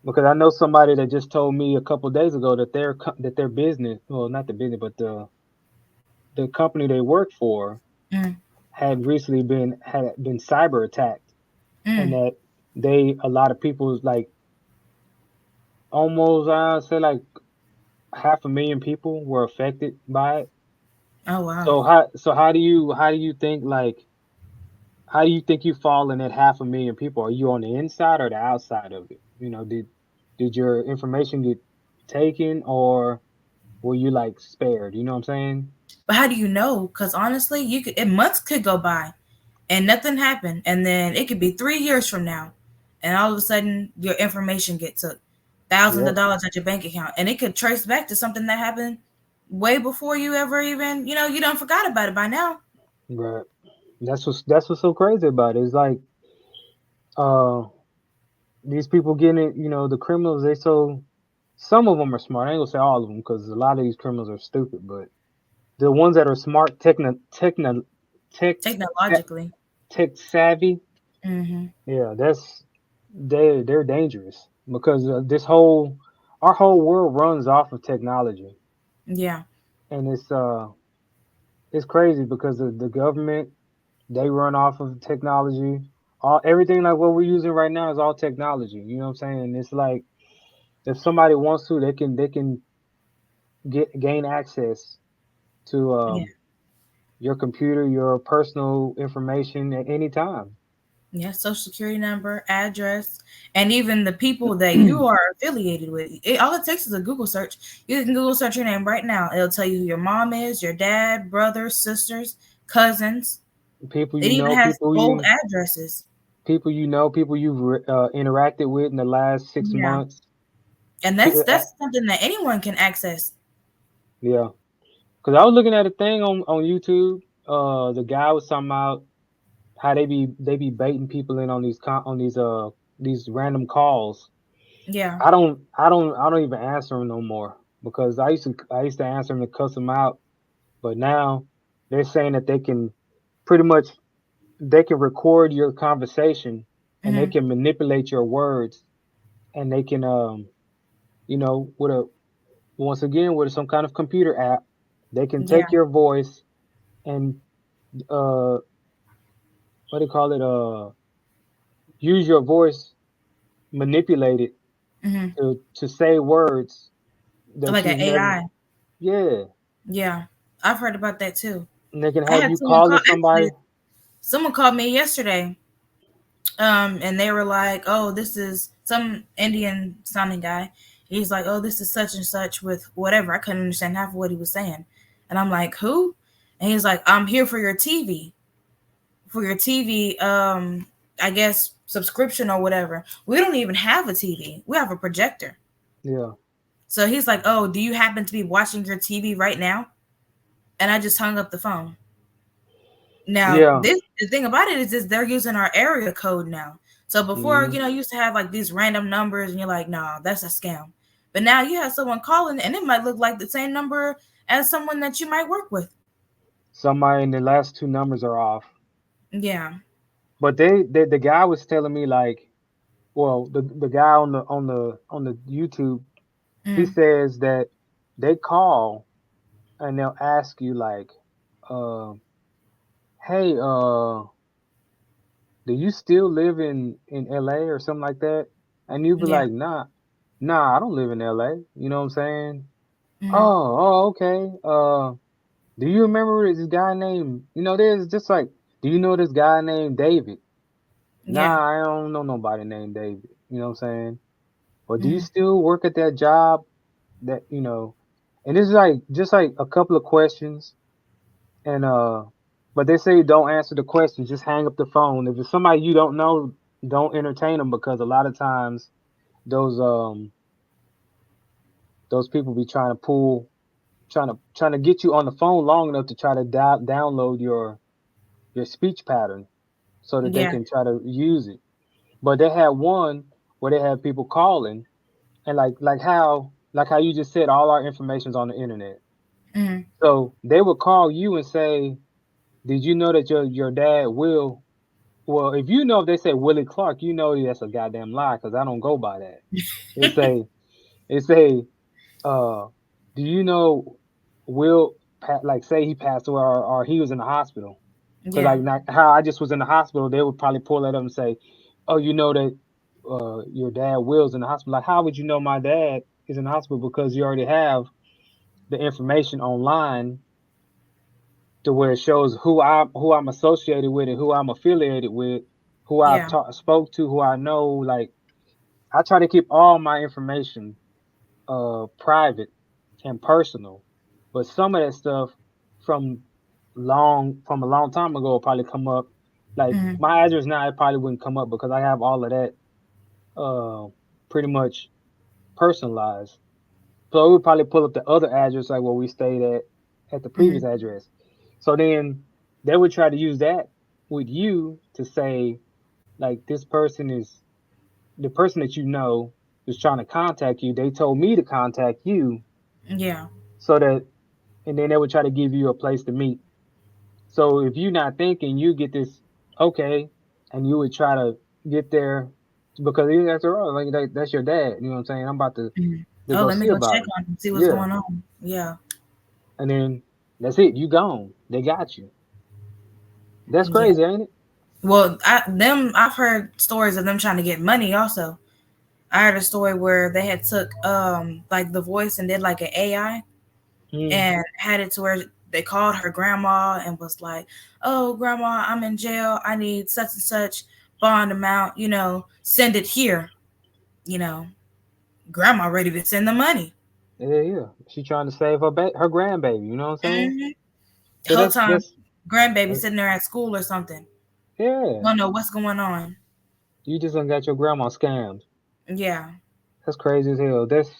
Because I know somebody that just told me a couple of days ago that their business, well, not the business, but the company they work for Mm, had been cyber attacked, and mm. that a lot of people like almost I say like half a million people were affected by it. Oh wow. So how do you think like how do you think you fall in that half a million people? Are you on the inside or the outside of it? Did your information get taken or were you like spared? You know what I'm saying? But how do you know? Because honestly, you could months could go by and nothing happened, and then it could be 3 years from now, and all of a sudden your information get took, thousands of Yep. dollars at your bank account, and it could trace back to something that happened way before you ever even you don't forgot about it by now. Right. That's what's so crazy about it. It's like uh these people getting it. The criminals. Some of them are smart. I ain't gonna say all of them because a lot of these criminals are stupid. But the ones that are smart, tech Technologically. tech savvy, Mm-hmm. yeah, they're dangerous because our whole world runs off of technology, Yeah. and it's crazy because the government they run off of technology. Everything like what we're using right now is all technology. You know what I'm saying? And it's like if somebody wants to, they can gain access to Yeah. your computer, your personal information at any time. Yeah, social security number, address, and even the people that you are affiliated with. All it takes is a Google search. You can Google search your name right now. It'll tell you who your mom is, your dad, brothers, sisters, cousins. People It you even know, has old addresses. people you've interacted with in the last six Yeah, months. and Pe- that's something that anyone can access. Yeah, because I was looking at a thing on YouTube. The guy was talking about how they be baiting people in on these random calls. Yeah. I don't even answer them no more because I used to answer them to cuss them out, but now they're saying that pretty much they can record your conversation and they Hmm. can manipulate your words and they can with a once again with some kind of computer app they can Yeah. take your voice and uh what do you call it use your voice, manipulate it Hmm. to say words that Like an you've never. AI. Yeah, Yeah, I've heard about that too. and they can I have had you someone call. calling Actually, somebody. someone called me yesterday. And they were like, "Oh, this is some Indian sounding guy." He's like, "Oh, this is such and such with whatever." I couldn't understand half of what he was saying, and I'm like, "Who?" And he's like, "I'm here for your TV, for your TV. I guess subscription or whatever." We don't even have a TV. We have a projector. Yeah, So he's like, "Oh, do you happen to be watching your TV right now?" And I just hung up the phone. Now, yeah. this the thing about it is this they're using our area code now. So before, Hmm. you used to have like these random numbers and you're like, nah, that's a scam. But now you have someone calling and it might look like the same number as someone that you might work with. Somebody in the last two numbers are off, Yeah. but the guy was telling me like, well, the guy on the YouTube, he Mm, says that they call and they'll ask you like, uh, hey, do you still live in LA or something like that? And you'd be yeah. like, nah, I don't live in LA. You know what I'm saying? Mm, Oh, okay. Do you remember this guy named? There's just like, do you know this guy named David? yeah. Nah, I don't know nobody named David. You know what I'm saying? Or do you Mm, still work at that job that? And it's like just like a couple of questions, and but they say don't answer the questions, just hang up the phone. If it's somebody you don't know, don't entertain them because a lot of times those um those people be trying to get you on the phone long enough to try to download your speech pattern so that they yeah. can try to use it. But they had one where they had people calling and like how you just said all our information's on the internet. Mm, So they would call you and say, "Did you know that your dad will?" Well, if they say Willie Clark, you know that's a goddamn lie because I don't go by that. They say they say, uh, "Do you know Will?" Like say he passed away or he was in the hospital. Cause yeah. like not, how I just was in the hospital, they would probably pull that up and say, "Oh, you know that your dad Will's in the hospital." Like, how would you know my dad is in the hospital? Because you already have the information online to where it shows who I'm associated with and who I'm affiliated with, who I've Yeah. spoke to, who I know. Like, I try to keep all my information private and personal, but some of that stuff from from a long time ago will probably come up. Like Mm, my address now, it probably wouldn't come up because I have all of that uh pretty much personalized. So it would probably pull up the other address like where we stayed at the previous mm, address. So then they would try to use that with you to say like this person is the person that you know is trying to contact you. They told me to contact you yeah. so that and then they would try to give you a place to meet. So if you're not thinking, you get this okay, and you would try to get there because after all, like that's your dad. You know what I'm saying? I'm about Mm. to Oh, go let me see go about check him. on and see what's Yeah, going on. Yeah. and then that's it. You gone. They got you. That's Yeah. crazy, ain't it? Well, I've heard stories of them trying to get money also. I heard a story where they had took like the voice and did like an AI Mm, and had it to where they called her grandma and was like, "Oh, grandma, I'm in jail. I need such and such bond amount, send it here, you know, grandma ready to send the money. Yeah, yeah. She trying to save her grandbaby. You know what I'm saying? Hmm. So Whole that's time, that's grandbaby uh, sitting there at school or something. yeah. Don't know what's going on. You just done got your grandma scammed. Yeah, That's crazy as hell. That's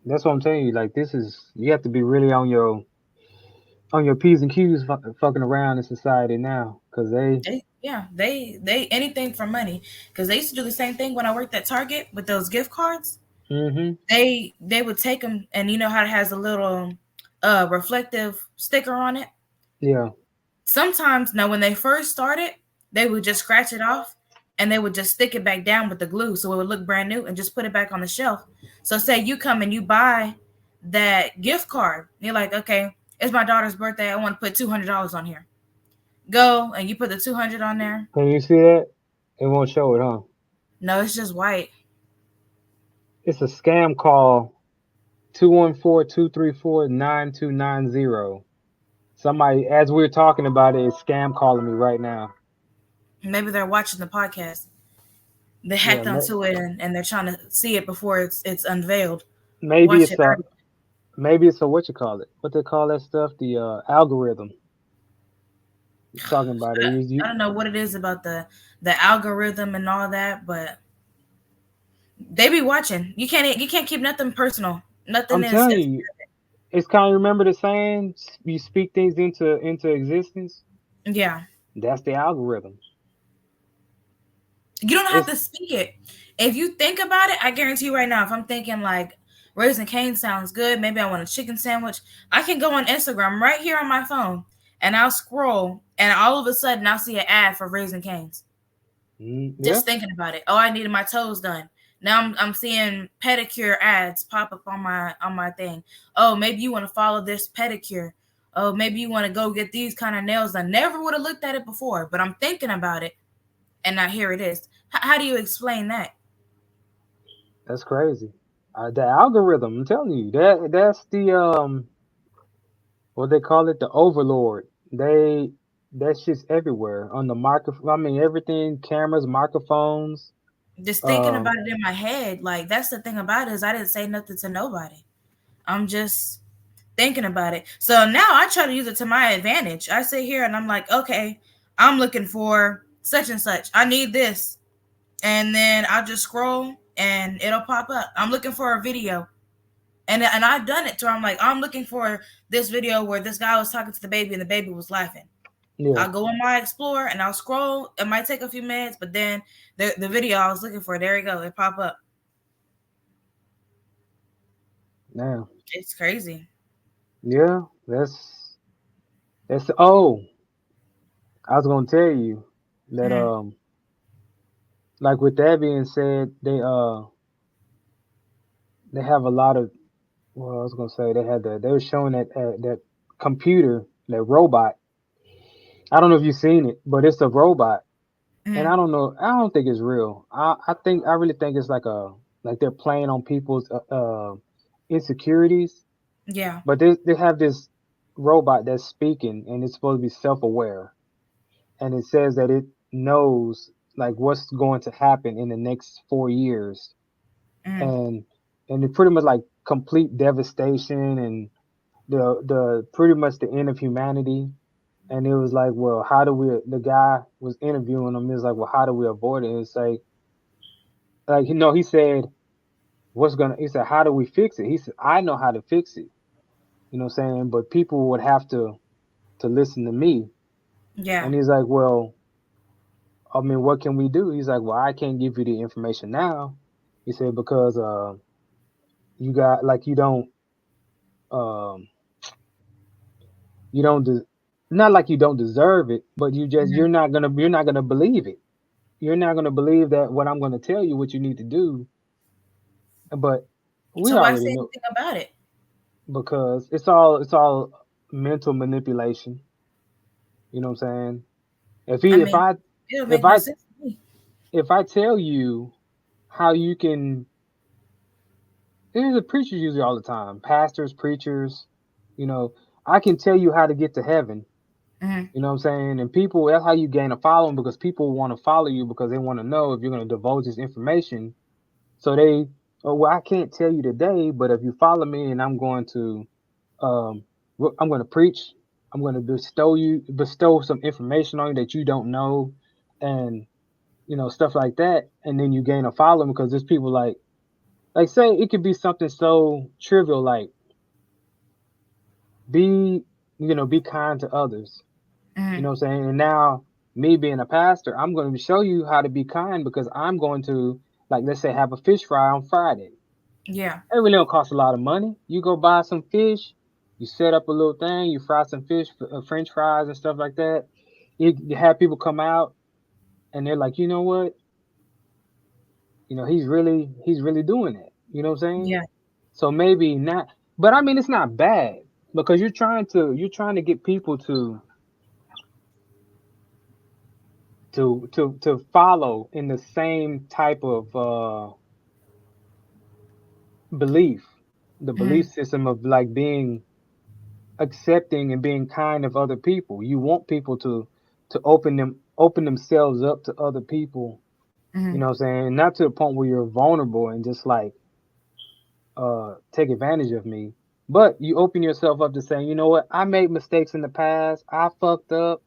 what I'm telling you. Like this is you have to be really on your p's and q's fucking around in society now, cause they. they anything for money. Because they used to do the same thing when I worked at Target with those gift cards. Mhm. They would take them, and you know how it has a little reflective sticker on it. Yeah. Sometimes, now when they first started, they would just scratch it off, and they would just stick it back down with the glue so it would look brand new and just put it back on the shelf. So say you come and you buy that gift card, you're like, okay, it's my daughter's birthday, I want to put $200 on here. Go and you put the 200 on there. Can you see that? It won't show it, huh? No, it's just white. It's a scam call 214-234-9290. Somebody, as we're talking about it, is scam calling me right now. Maybe they're watching the podcast. They Yeah, hacked onto it, and they're trying to see it before it's unveiled. maybe Watch it's it a early. maybe it's a what you call it? What they call that stuff? The algorithm. It's talking about it. I don't know what it is about the algorithm and all that, but they be watching. You can't keep nothing personal. Nothing I'm is, telling is you, it's kind of remember the saying, you speak things into existence. yeah. That's the algorithm. You don't have It's to speak it. If you think about it, I guarantee you right now, if I'm thinking like Raising Cane sounds good, maybe I want a chicken sandwich, I can go on Instagram right here on my phone and I'll scroll and all of a sudden I'll see an ad for Raising Canes. yeah, Just thinking about it. Oh, I needed my toes done. Now I'm seeing pedicure ads pop up on my thing. Oh, maybe you want to follow this pedicure. Oh, maybe you want to go get these kind of nails. I never would have looked at it before, but I'm thinking about it, and now here it is. How do you explain that? that's crazy. The algorithm. I'm telling you, that's the what they call it, the overlord. That shit's everywhere on the microphone. I mean, everything, cameras, microphones. Just thinking Um, about it in my head, like that's the thing about it is I didn't say nothing to nobody. I'm just thinking about it. So now I try to use it to my advantage. I sit here and I'm like, okay, I'm looking for such and such. I need this. And then I'll just scroll and it'll pop up. I'm looking for a video. And I've done it to where I'm like, I'm looking for this video where this guy was talking to the baby and the baby was laughing. yeah, I'll go in my Explorer and I'll scroll. It might take a few minutes, but then the video I was looking for, there you go, it pop up. now, It's crazy. yeah, that's. Oh, I was gonna tell you that Mm, like with that being said, they have a lot of. Well, I was gonna say they were showing that computer, that robot. I don't know if you've seen it, but it's a robot, and mm, I don't know. I don't think it's real. I really think it's like they're playing on people's insecurities. yeah. But they have this robot that's speaking, and it's supposed to be self-aware, and it says that it knows like what's going to happen in the next 4 years, Mm, and it pretty much like complete devastation and the pretty much the end of humanity. And it was like, well, how do we? The guy was interviewing him. He was like, well, how do we avoid it? And it's like he said, what's gonna? He said, how do we fix it? He said, I know how to fix it. You know what I'm saying? But people would have to listen to me. yeah. And he's like, well, I mean, what can we do? He's like, well, I can't give you the information now. He said because you got like um you don't de- not like you don't deserve it, but Mhm. you're not gonna believe it. You're not gonna believe that what I'm gonna tell you what you need to do. But we So why already say know anything about it? because it's all mental manipulation. You know what I'm saying? If I he mean, it'll if make no I sense to me. if I tell you how you can, there's a preachers usually all the time, pastors, preachers, you know, I can tell you how to get to heaven, Mm-hmm. You know what I'm saying? And people, that's how you gain a following because people want to follow you because they want to know if you're going to divulge this information. So they, oh, well, I can't tell you today, but if you follow me and um, I'm going to preach, I'm going to bestow some information on you that you don't know, and stuff like that, and then you gain a following because there's people like say it could be something so trivial like be be kind to others. You Mm-hmm. know what I'm saying? And now me being a pastor, I'm going to show you how to be kind because I'm going to, like, let's say have a fish fry on Friday. Yeah. It really don't cost a lot of money. You go buy some fish, you set up a little thing, you fry some fish, French fries and stuff like that. You have people come out and they're like, you know what? He's really doing it. You know what I'm saying? Yeah. So maybe not, but I mean it's not bad because you're trying to get people to follow in the same type of belief, the Mm-hmm. belief system of like being accepting and being kind of other people. You want people to open themselves up to other people. You Mm-hmm. know what I'm saying? Not to the point where you're vulnerable and just like take advantage of me. But you open yourself up to saying, you know what, I made mistakes in the past. I fucked up.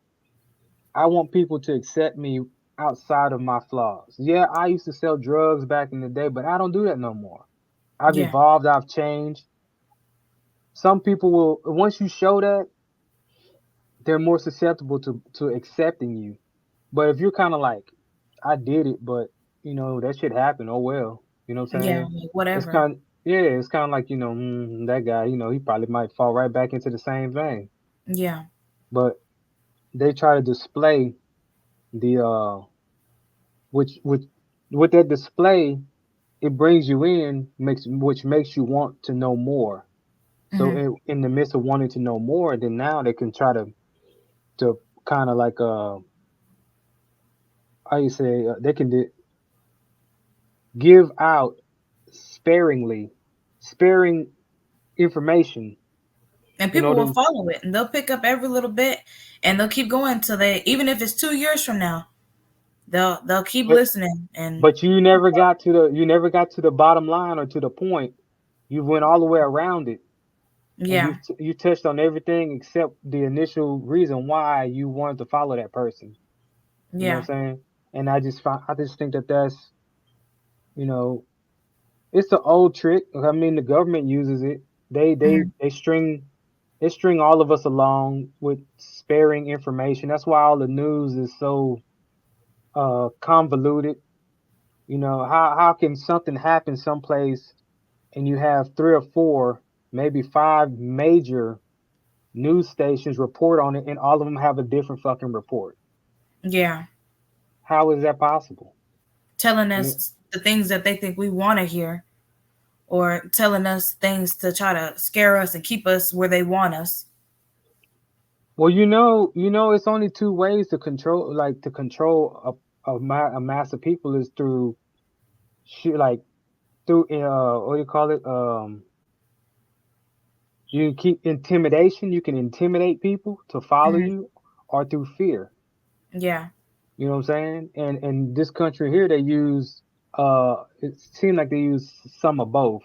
I want people to accept me outside of my flaws. Yeah, I used to sell drugs back in the day, but I don't do that no more. I've Yeah. evolved, I've changed. Some people will, once you show that, they're more susceptible to accepting you. But if you're kind of like, I did it, but that shit happened. Oh well, you know what I'm Yeah. saying? Like It's whatever. kind, yeah, it's kind of like that guy. He probably might fall right back into the same thing. Yeah. But they try to display the which with that display, it brings you in, which makes you want to know more. So Mm-hmm. in the midst of wanting to know more, then now they can try to kind of like how you say they can give out sparingly, sparing information. And You know people will them, follow it, and they'll pick up every little bit, and they'll keep going till they, even if it's 2 years from now, they'll keep but listening. And but you never got to the bottom line or to the point. You went all the way around it, and yeah. you touched on everything except the initial reason why you wanted to follow that person. You know Yeah. what I'm saying? And I just think that that's you know it's an old trick. I mean, the government uses it. They they Mm-hmm. they string they string all of us along with sparing information. That's why all the news is so convoluted. How can something happen someplace and you have three or four, maybe five major news stations report on it, and all of them have a different fucking report? Yeah. How is that possible? Telling You know, us the things that they think we want to hear, or telling us things to try to scare us and keep us where they want us. well, it's only two ways to control a mass of people is through like through what do you call it? You keep intimidation. You can intimidate people to follow Hmm. you, or through fear. Yeah. You know what I'm saying? And this country here, they use it seems like they use some of both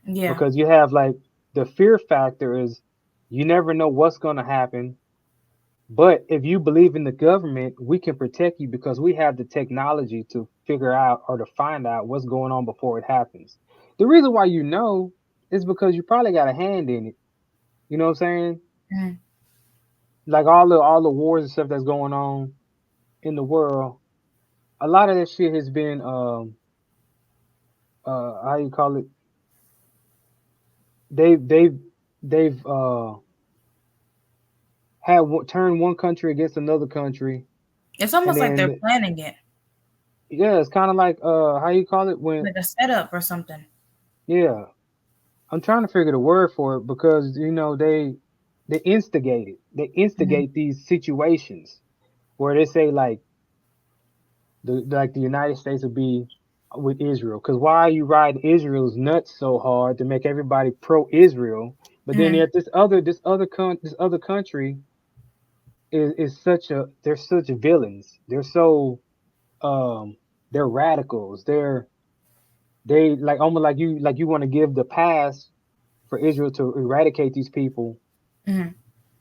Yeah. because you have like the fear factor is you never know what's going to happen. But if you believe in the government, we can protect you because we have the technology to figure out or to find out what's going on before it happens. The reason why is because you probably got a hand in it. You know what I'm saying? Hmm. Like all the wars and stuff that's going on in the world, a lot of that shit has been how you call it? They've turned one country against another country, It's and almost like they're then planning it, yeah, it's kind of like how you call it when like a setup or something. yeah. I'm trying to figure the word for it because they instigate it. They Hmm. instigate these situations where they say like the United States would be with Israel. Because why are you riding Israel's nuts so hard to make everybody pro Israel? But then Hmm. at this other country, is such a they're such villains. They're so um they're radicals. They like almost like you want to give the pass for Israel to eradicate these people Hmm.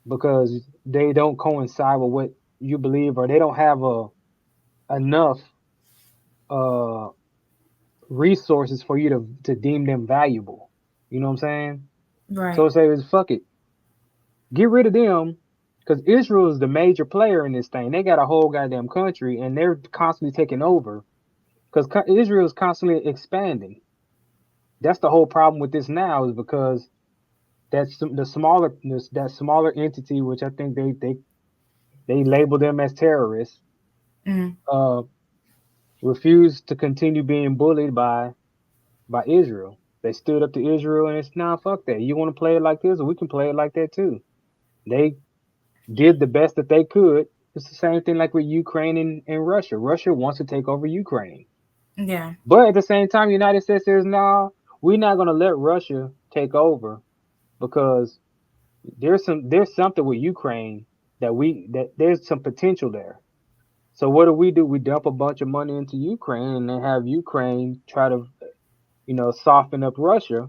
because they don't coincide with what you believe, or they don't have a enough uh resources for you to deem them valuable. You know what I'm saying? So Right. I say, fuck it, get rid of them, because Israel is the major player in this thing. They got a whole goddamn country, and they're constantly taking over because Israel is constantly expanding. That's the whole problem with this now, is because the smaller that smaller entity, which I think they label them as terrorists, Hmm. uh, refused to continue being bullied by Israel. They stood up to Israel, and it's nah, fuck that. You want to play it like this, or we can play it like that too. They did the best that they could. It's the same thing like with Ukraine and Russia. Russia wants to take over Ukraine, Yeah. but at the same time, the United States says, "No, we're not going to let Russia take over because there's something with Ukraine that there's some potential there." So what do? We dump a bunch of money into Ukraine and then have Ukraine try to, soften up Russia,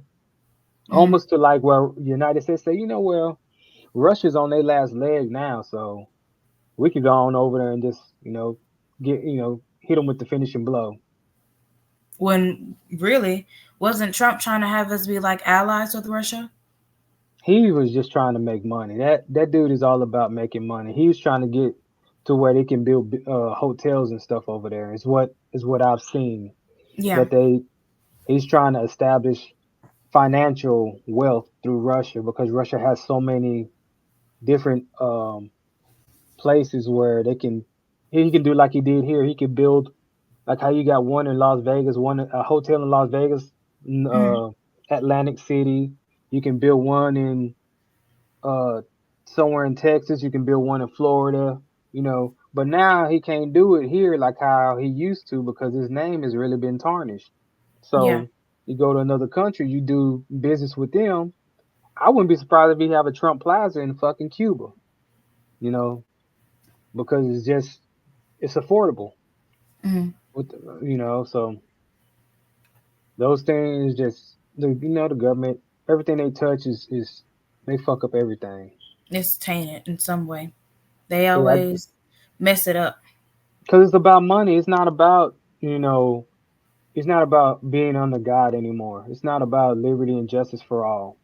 Hmm. almost to like where the United States say, well, Russia's on their last leg now, so we could go on over there and just, hit them with the finishing blow. When really, wasn't Trump trying to have us be like allies with Russia? He was just trying to make money. That dude is all about making money. He was trying to get to where they can build hotels and stuff over there. Is what I've seen Yeah. that he's trying to establish financial wealth through Russia because Russia has so many different places where he can do like he did here. He could build like how you got one in Las Vegas, one a hotel in Las Vegas, Hmm. uh, Atlantic City. You can build one in uh somewhere in Texas. You can build one in Florida. But now he can't do it here like how he used to because his name has really been tarnished. Yeah. So you go to another country, you do business with them. I wouldn't be surprised if he have a Trump Plaza in fucking Cuba. You know, because it's affordable. Hmm. So those things just the government, everything they touch is they fuck up everything. It's tainted in some way. They Yeah, always mess it up. because it's about money. It's not about being under God anymore. It's not about liberty and justice for all.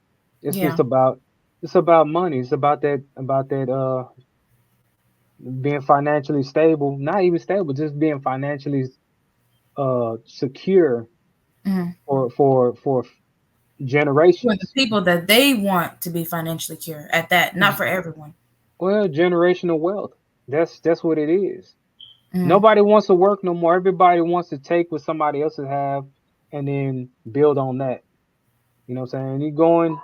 It's Yeah. just about it's about money. It's about that being financially stable, not even stable, just being financially secure Hmm. for For the generations. people that they want to be financially secure at that, not for everyone. Well, generational wealth. That's what it is. Hmm. Nobody wants to work no more. Everybody wants to take what somebody else have and then build on that. You know what I'm saying? You going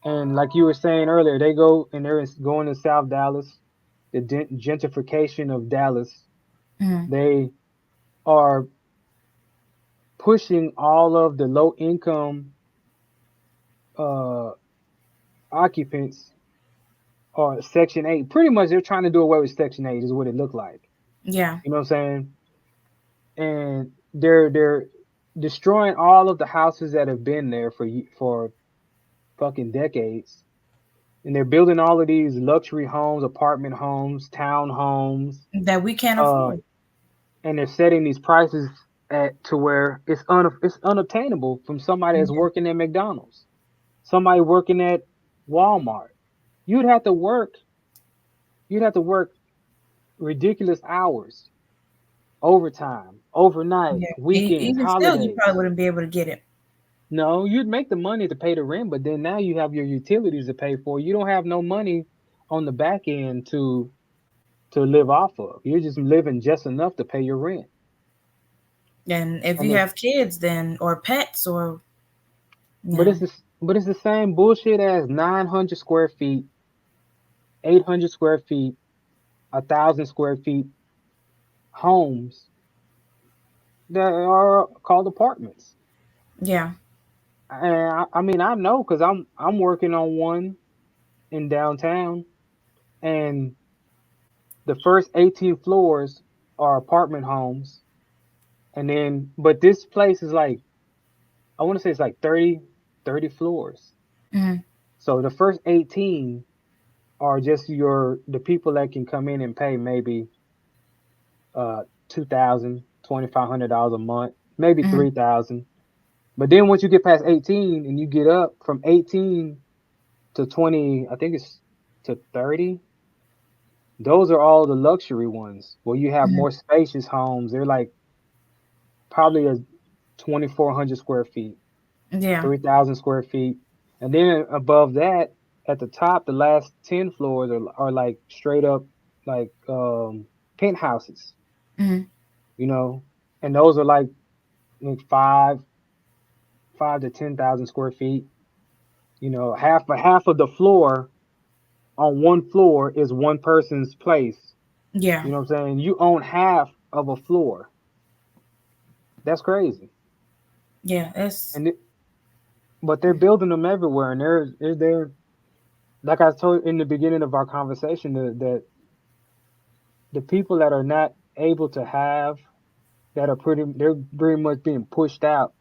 and like you were saying earlier, they go and going to South Dallas, the gentrification of Dallas. Hmm. They are pushing all of the low income uh occupants or Section 8. Pretty much they're trying to do away with Section 8 is what it looked like. Yeah. You know what I'm saying? And they're destroying all of the houses that have been there for fucking decades, and they're building all of these luxury homes, apartment homes, town homes, That we can't uh, afford. and they're setting these prices at to where it's unobtainable from somebody that's Yeah. working at McDonald's, somebody working at Walmart. You'd have to work. You'd have to work ridiculous hours, overtime, overnight, Yeah. weekends, Even still, you probably holidays. wouldn't be able to get it. No, you'd make the money to pay the rent, but then now you have your utilities to pay for. You don't have no money on the back end to live off of. You're just living just enough to pay your rent. And if And you it's have kids, then or pets, or you but know, it's the same bullshit as 900 square feet, 800 square feet, 1,000 square feet homes that are called apartments. yeah, And I mean I know because I'm working on one in downtown, and The first 18 floors are apartment homes, and then but this place is like I want to say it's like 30 floors. Mm-hmm. So the first 18 are just the people that can come in and pay maybe 2,000, $2,500 a month, maybe Mm-hmm. 3,000. But then once you get past 18 and you get up from 18 to 20, I think it's to 30, those are all the luxury ones where you have more spacious homes. They're like probably a 2,400 square feet, Yeah. 3,000 square feet. And then above that, at the top, the last 10 floors are like straight up like penthouses, Mm-hmm. you know, and those are like five to 10,000 square feet. You know, half of the floor on one floor is one person's place. Yeah. You know what I'm saying? You own half of a floor. That's crazy. Yeah. It's. And but they're building them everywhere, and they're like I told in the beginning of our conversation that the people that are not able to have that are they're pretty much being pushed out,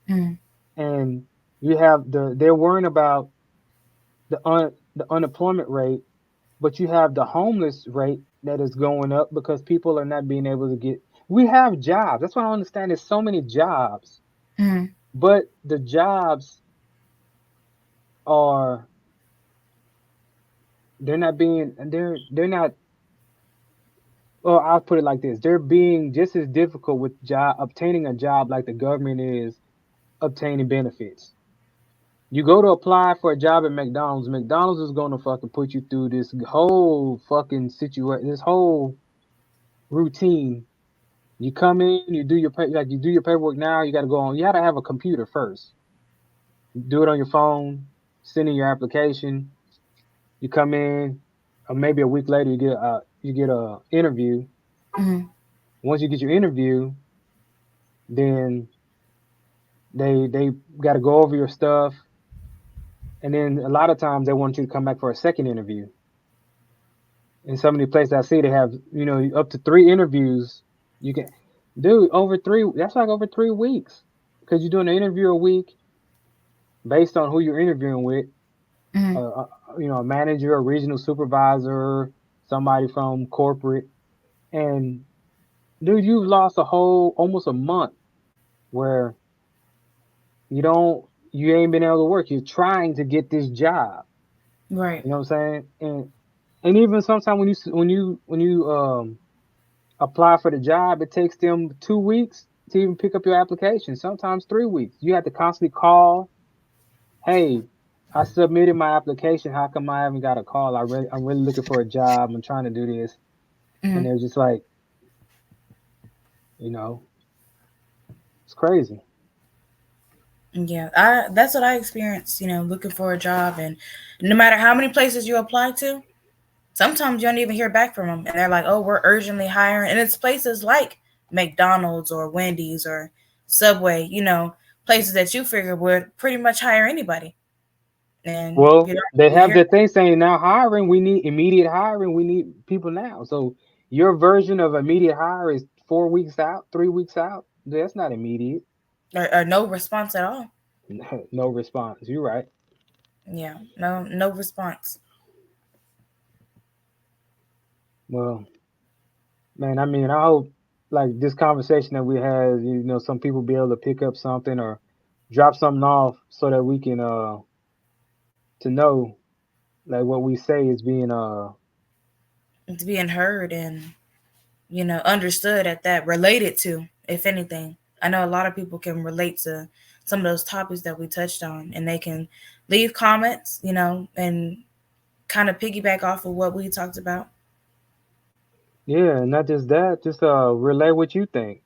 Mm-hmm. and you have they're worrying about the unemployment rate, but you have the homeless rate that is going up because people are not being able to get. We have jobs. That's what I don't understand. There's so many jobs, Mm-hmm. but the jobs are they're not. Well, I'll put it like this: they're being just as difficult with job obtaining a job like the government is obtaining benefits. You go to apply for a job at McDonald's. McDonald's is going to fucking put you through this whole fucking situation, this whole routine. You come in, you do your paperwork now. You got to go on. You got to have a computer first. Do it on your phone. Send in your application. You come in, or maybe a week later you get a interview. Mm-hmm. Once you get your interview, then they got to go over your stuff, and then a lot of times they want you to come back for a second interview. In some of the places I see, they have up to three interviews. You can, dude, over three. That's like over 3 weeks because you're doing an interview a week based on who you're interviewing with. Mm-hmm. A manager, a regional supervisor, somebody from corporate, and dude, you've lost a whole almost a month where you ain't been able to work. You're trying to get this job. Right. You know what I'm saying? And even sometimes when you apply for the job, it takes them 2 weeks to even pick up your application. Sometimes 3 weeks. You have to constantly call. Hey, I submitted my application. How come I haven't got a call? I'm really looking for a job. I'm trying to do this, and Mm-hmm. they're just like, you know, it's crazy. Yeah, I that's what I experienced, looking for a job, and no matter how many places you apply to, sometimes you don't even hear back from them, and they're like, "Oh, we're urgently hiring," and it's places like McDonald's or Wendy's or Subway, places that you figure would pretty much hire anybody, and Well, you don't they really have hear. the thing saying now hiring. We need immediate hiring. We need people now. So your version of immediate hire is 4 weeks out, 3 weeks out. That's not immediate. Or no response at all. No response. You're right. Yeah, no response. Well, man, I mean, I hope like this conversation that we had, some people be able to pick up something or drop something off so that we can to know like what we say is being It's being heard and understood at that, related to, if anything. I know a lot of people can relate to some of those topics that we touched on, and they can leave comments, and kind of piggyback off of what we talked about. yeah, and not just that, just relay what you think.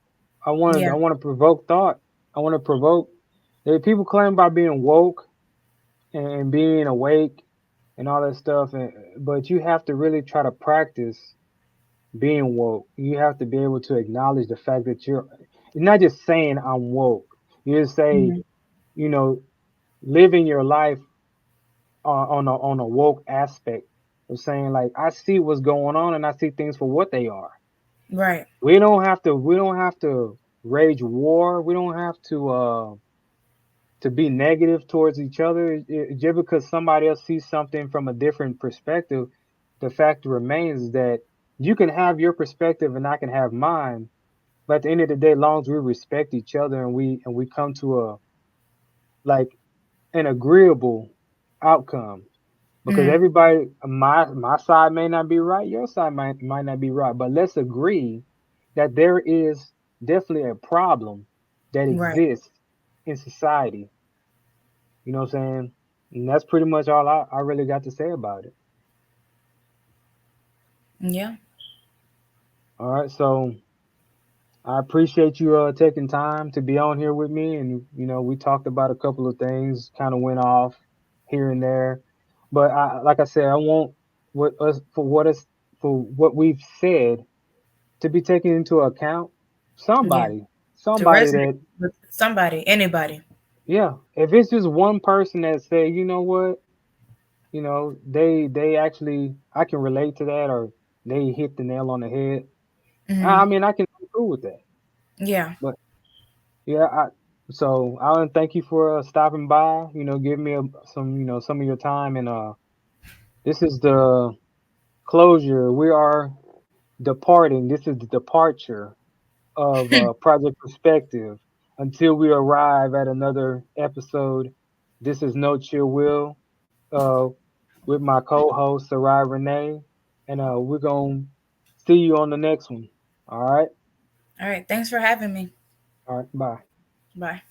Yeah. I want to provoke thought. I want to provoke. People claim about being woke and being awake and all that stuff, but you have to really try to practice being woke. You have to be able to acknowledge the fact that you're not just saying I'm woke. You just say, Mhm. you know, living your life on a woke aspect. of saying like I see what's going on and I see things for what they are. Right. We don't have to rage war. We don't have to be negative towards each other. Just because somebody else sees something from a different perspective, the fact remains is that you can have your perspective and I can have mine. But at the end of the day, long as we respect each other and we come to a like an agreeable outcome, because Mm, everybody, my side may not be right, your side might not be right, but let's agree that there is definitely a problem that right. exists in society. You know what I'm saying? And that's pretty much all I really got to say about it. Yeah. All right, so I appreciate you taking time to be on here with me, and we talked about a couple of things, kind of went off here and there, but like I said, I want what us for what we've said to be taken into account. Yeah. Somebody, To somebody resonate that, with somebody, anybody. yeah, if it's just one person that say, you know what, they actually, I can relate to that, or they hit the nail on the head. Hmm. I mean, I can be cool with that. Yeah. But yeah, so I want to thank you for stopping by. Give me some of your time, and this is the closure. We are departing. This is the departure of Project Perspective until we arrive at another episode. This is No Chill Will uh, with my co-host Sarai Renee, and we're gonna see you on the next one. All right, All right. Thanks for having me. all right, bye. Bye.